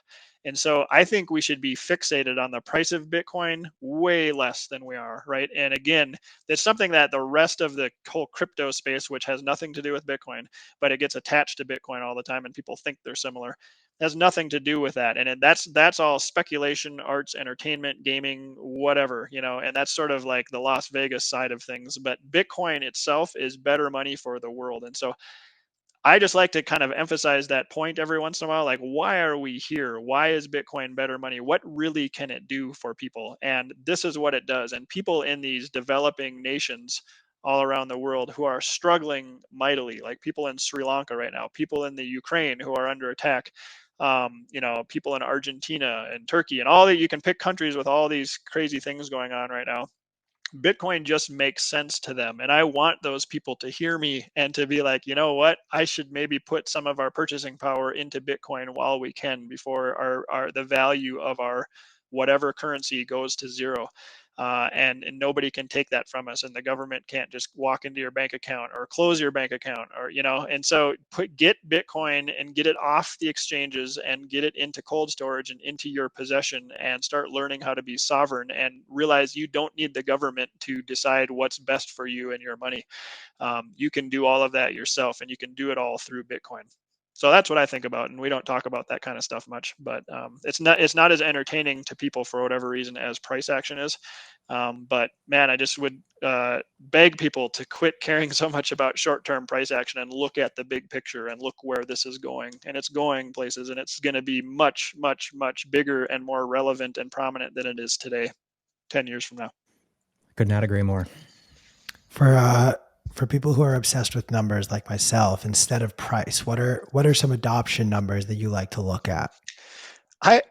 And so I think we should be fixated on the price of Bitcoin way less than we are, right? And again, it's something that the rest of the whole crypto space, which has nothing to do with Bitcoin, but it gets attached to Bitcoin all the time, and people think they're similar, has nothing to do with that. And that's all speculation, arts, entertainment, gaming, whatever, and that's sort of like the Las Vegas side of things. But Bitcoin itself is better money for the world. And so I just like to kind of emphasize that point every once in a while. Like, why are we here? Why is Bitcoin better money? What really can it do for people? And this is what it does. And people in these developing nations all around the world who are struggling mightily, like people in Sri Lanka right now, people in the Ukraine who are under attack, people in Argentina and Turkey and all that. You can pick countries with all these crazy things going on right now. Bitcoin just makes sense to them. And I want those people to hear me and to be like, you know what, I should maybe put some of our purchasing power into Bitcoin while we can, before the value of our whatever currency goes to zero. And nobody can take that from us, and the government can't just walk into your bank account or close your bank account, or and so get Bitcoin and get it off the exchanges and get it into cold storage and into your possession, and start learning how to be sovereign and realize you don't need the government to decide what's best for you and your money. You can do all of that yourself, and you can do it all through Bitcoin. So that's what I think about, and we don't talk about that kind of stuff much. But it's not as entertaining to people for whatever reason as price action is. But man, I just would beg people to quit caring so much about short-term price action and look at the big picture and look where this is going. And it's going places, and it's going to be much, much, much bigger and more relevant and prominent than it is today, 10 years from now. Could not agree more. For people who are obsessed with numbers like myself, instead of price, what are some adoption numbers that you like to look at? I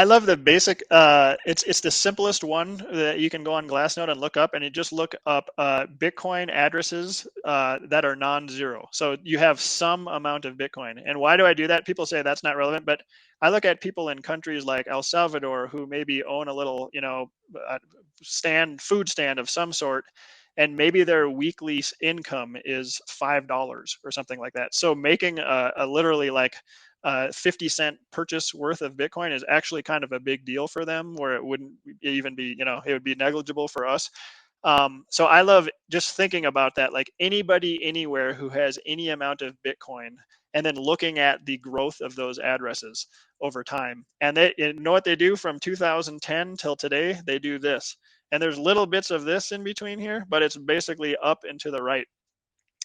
love the basic. It's the simplest one that you can go on Glassnode and look up, and you just look up Bitcoin addresses that are non-zero. So you have some amount of Bitcoin. And why do I do that? People say that's not relevant, but I look at people in countries like El Salvador who maybe own a little, food stand of some sort, and maybe their weekly income is $5 or something like that. So making a literally like 50-cent purchase worth of Bitcoin is actually kind of a big deal for them, where it wouldn't even be, it would be negligible for us. So I love just thinking about that, like anybody anywhere who has any amount of Bitcoin, and then looking at the growth of those addresses over time. And you know what they do from 2010 till today? They do this. And there's little bits of this in between here, but it's basically up and to the right.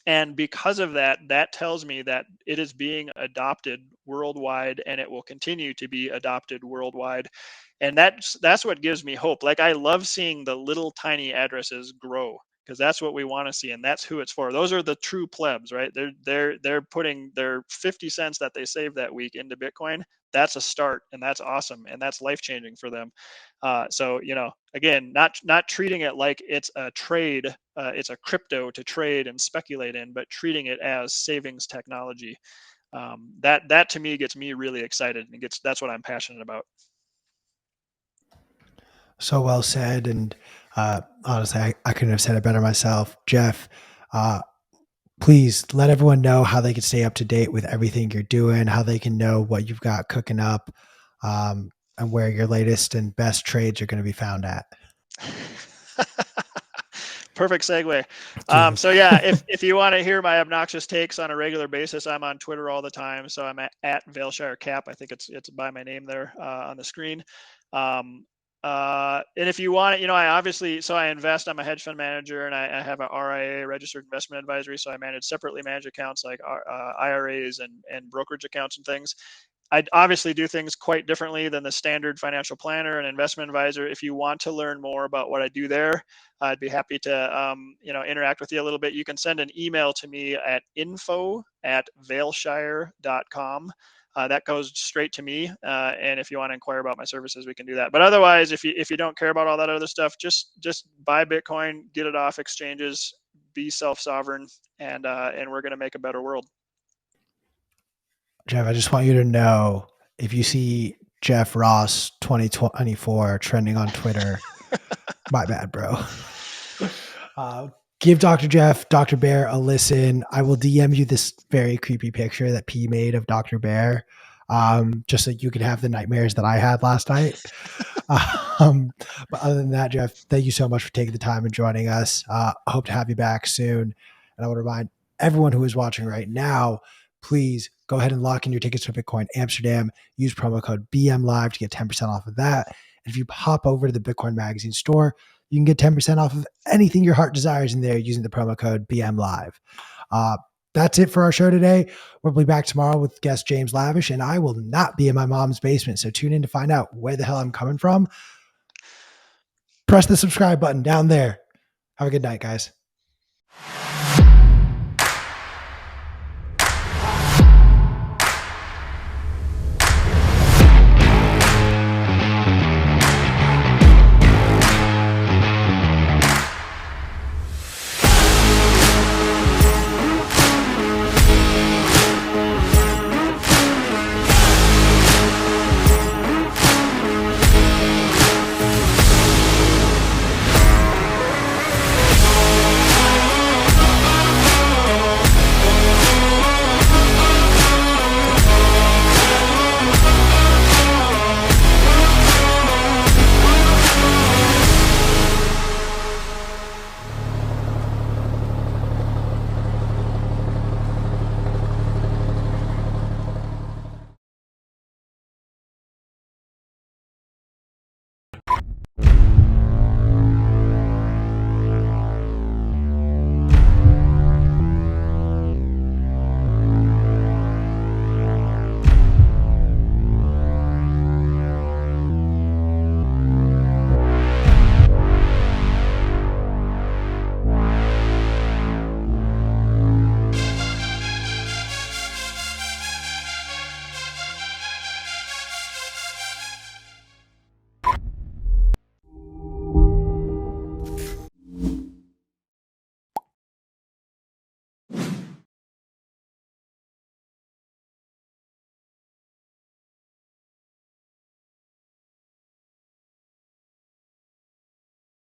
And because of that, that tells me that it is being adopted worldwide, and it will continue to be adopted worldwide. And that's what gives me hope. Like, I love seeing the little tiny addresses grow, because that's what we want to see, and that's who it's for. Those are the true plebs, right? They're putting their 50 cents that they saved that week into Bitcoin. That's a start, and that's awesome, and that's life changing for them. So again, not treating it like it's a trade, it's a crypto to trade and speculate in, but treating it as savings technology. That to me gets me really excited, and that's what I'm passionate about. So well said. And honestly, I couldn't have said it better myself. Jeff, please let everyone know how they can stay up to date with everything you're doing, how they can know what you've got cooking up, and where your latest and best trades are going to be found at. Perfect segue. So yeah, if you want to hear my obnoxious takes on a regular basis, I'm on Twitter all the time. So I'm at Vailshire Cap. I think it's by my name there on the screen. And if you want it, I invest. I'm a hedge fund manager, and I have a RIA, registered investment advisory. So I manage separately managed accounts like IRAs and brokerage accounts and things. I obviously do things quite differently than the standard financial planner and investment advisor. If you want to learn more about what I do there, I'd be happy to interact with you a little bit. You can send an email to me at info@vailshire.com. That goes straight to me. And if you want to inquire about my services, we can do that. But otherwise, if you don't care about all that other stuff, just buy Bitcoin, get it off exchanges, be self-sovereign, and we're going to make a better world. Jeff, I just want you to know, if you see Jeff Ross 2024 trending on Twitter, my bad, bro. Give Dr. Jeff, Dr. Bear a listen. I will DM you this very creepy picture that P made of Dr. Bear, just so you could have the nightmares that I had last night. But other than that, Jeff, thank you so much for taking the time and joining us. I hope to have you back soon. And I want to remind everyone who is watching right now, please go ahead and lock in your tickets for Bitcoin Amsterdam. Use promo code BMLive to get 10% off of that. And if you hop over to the Bitcoin Magazine store, you can get 10% off of anything your heart desires in there using the promo code BMLive. That's it for our show today. We'll be back tomorrow with guest James Lavish, and I will not be in my mom's basement. So tune in to find out where the hell I'm coming from. Press the subscribe button down there. Have a good night, guys.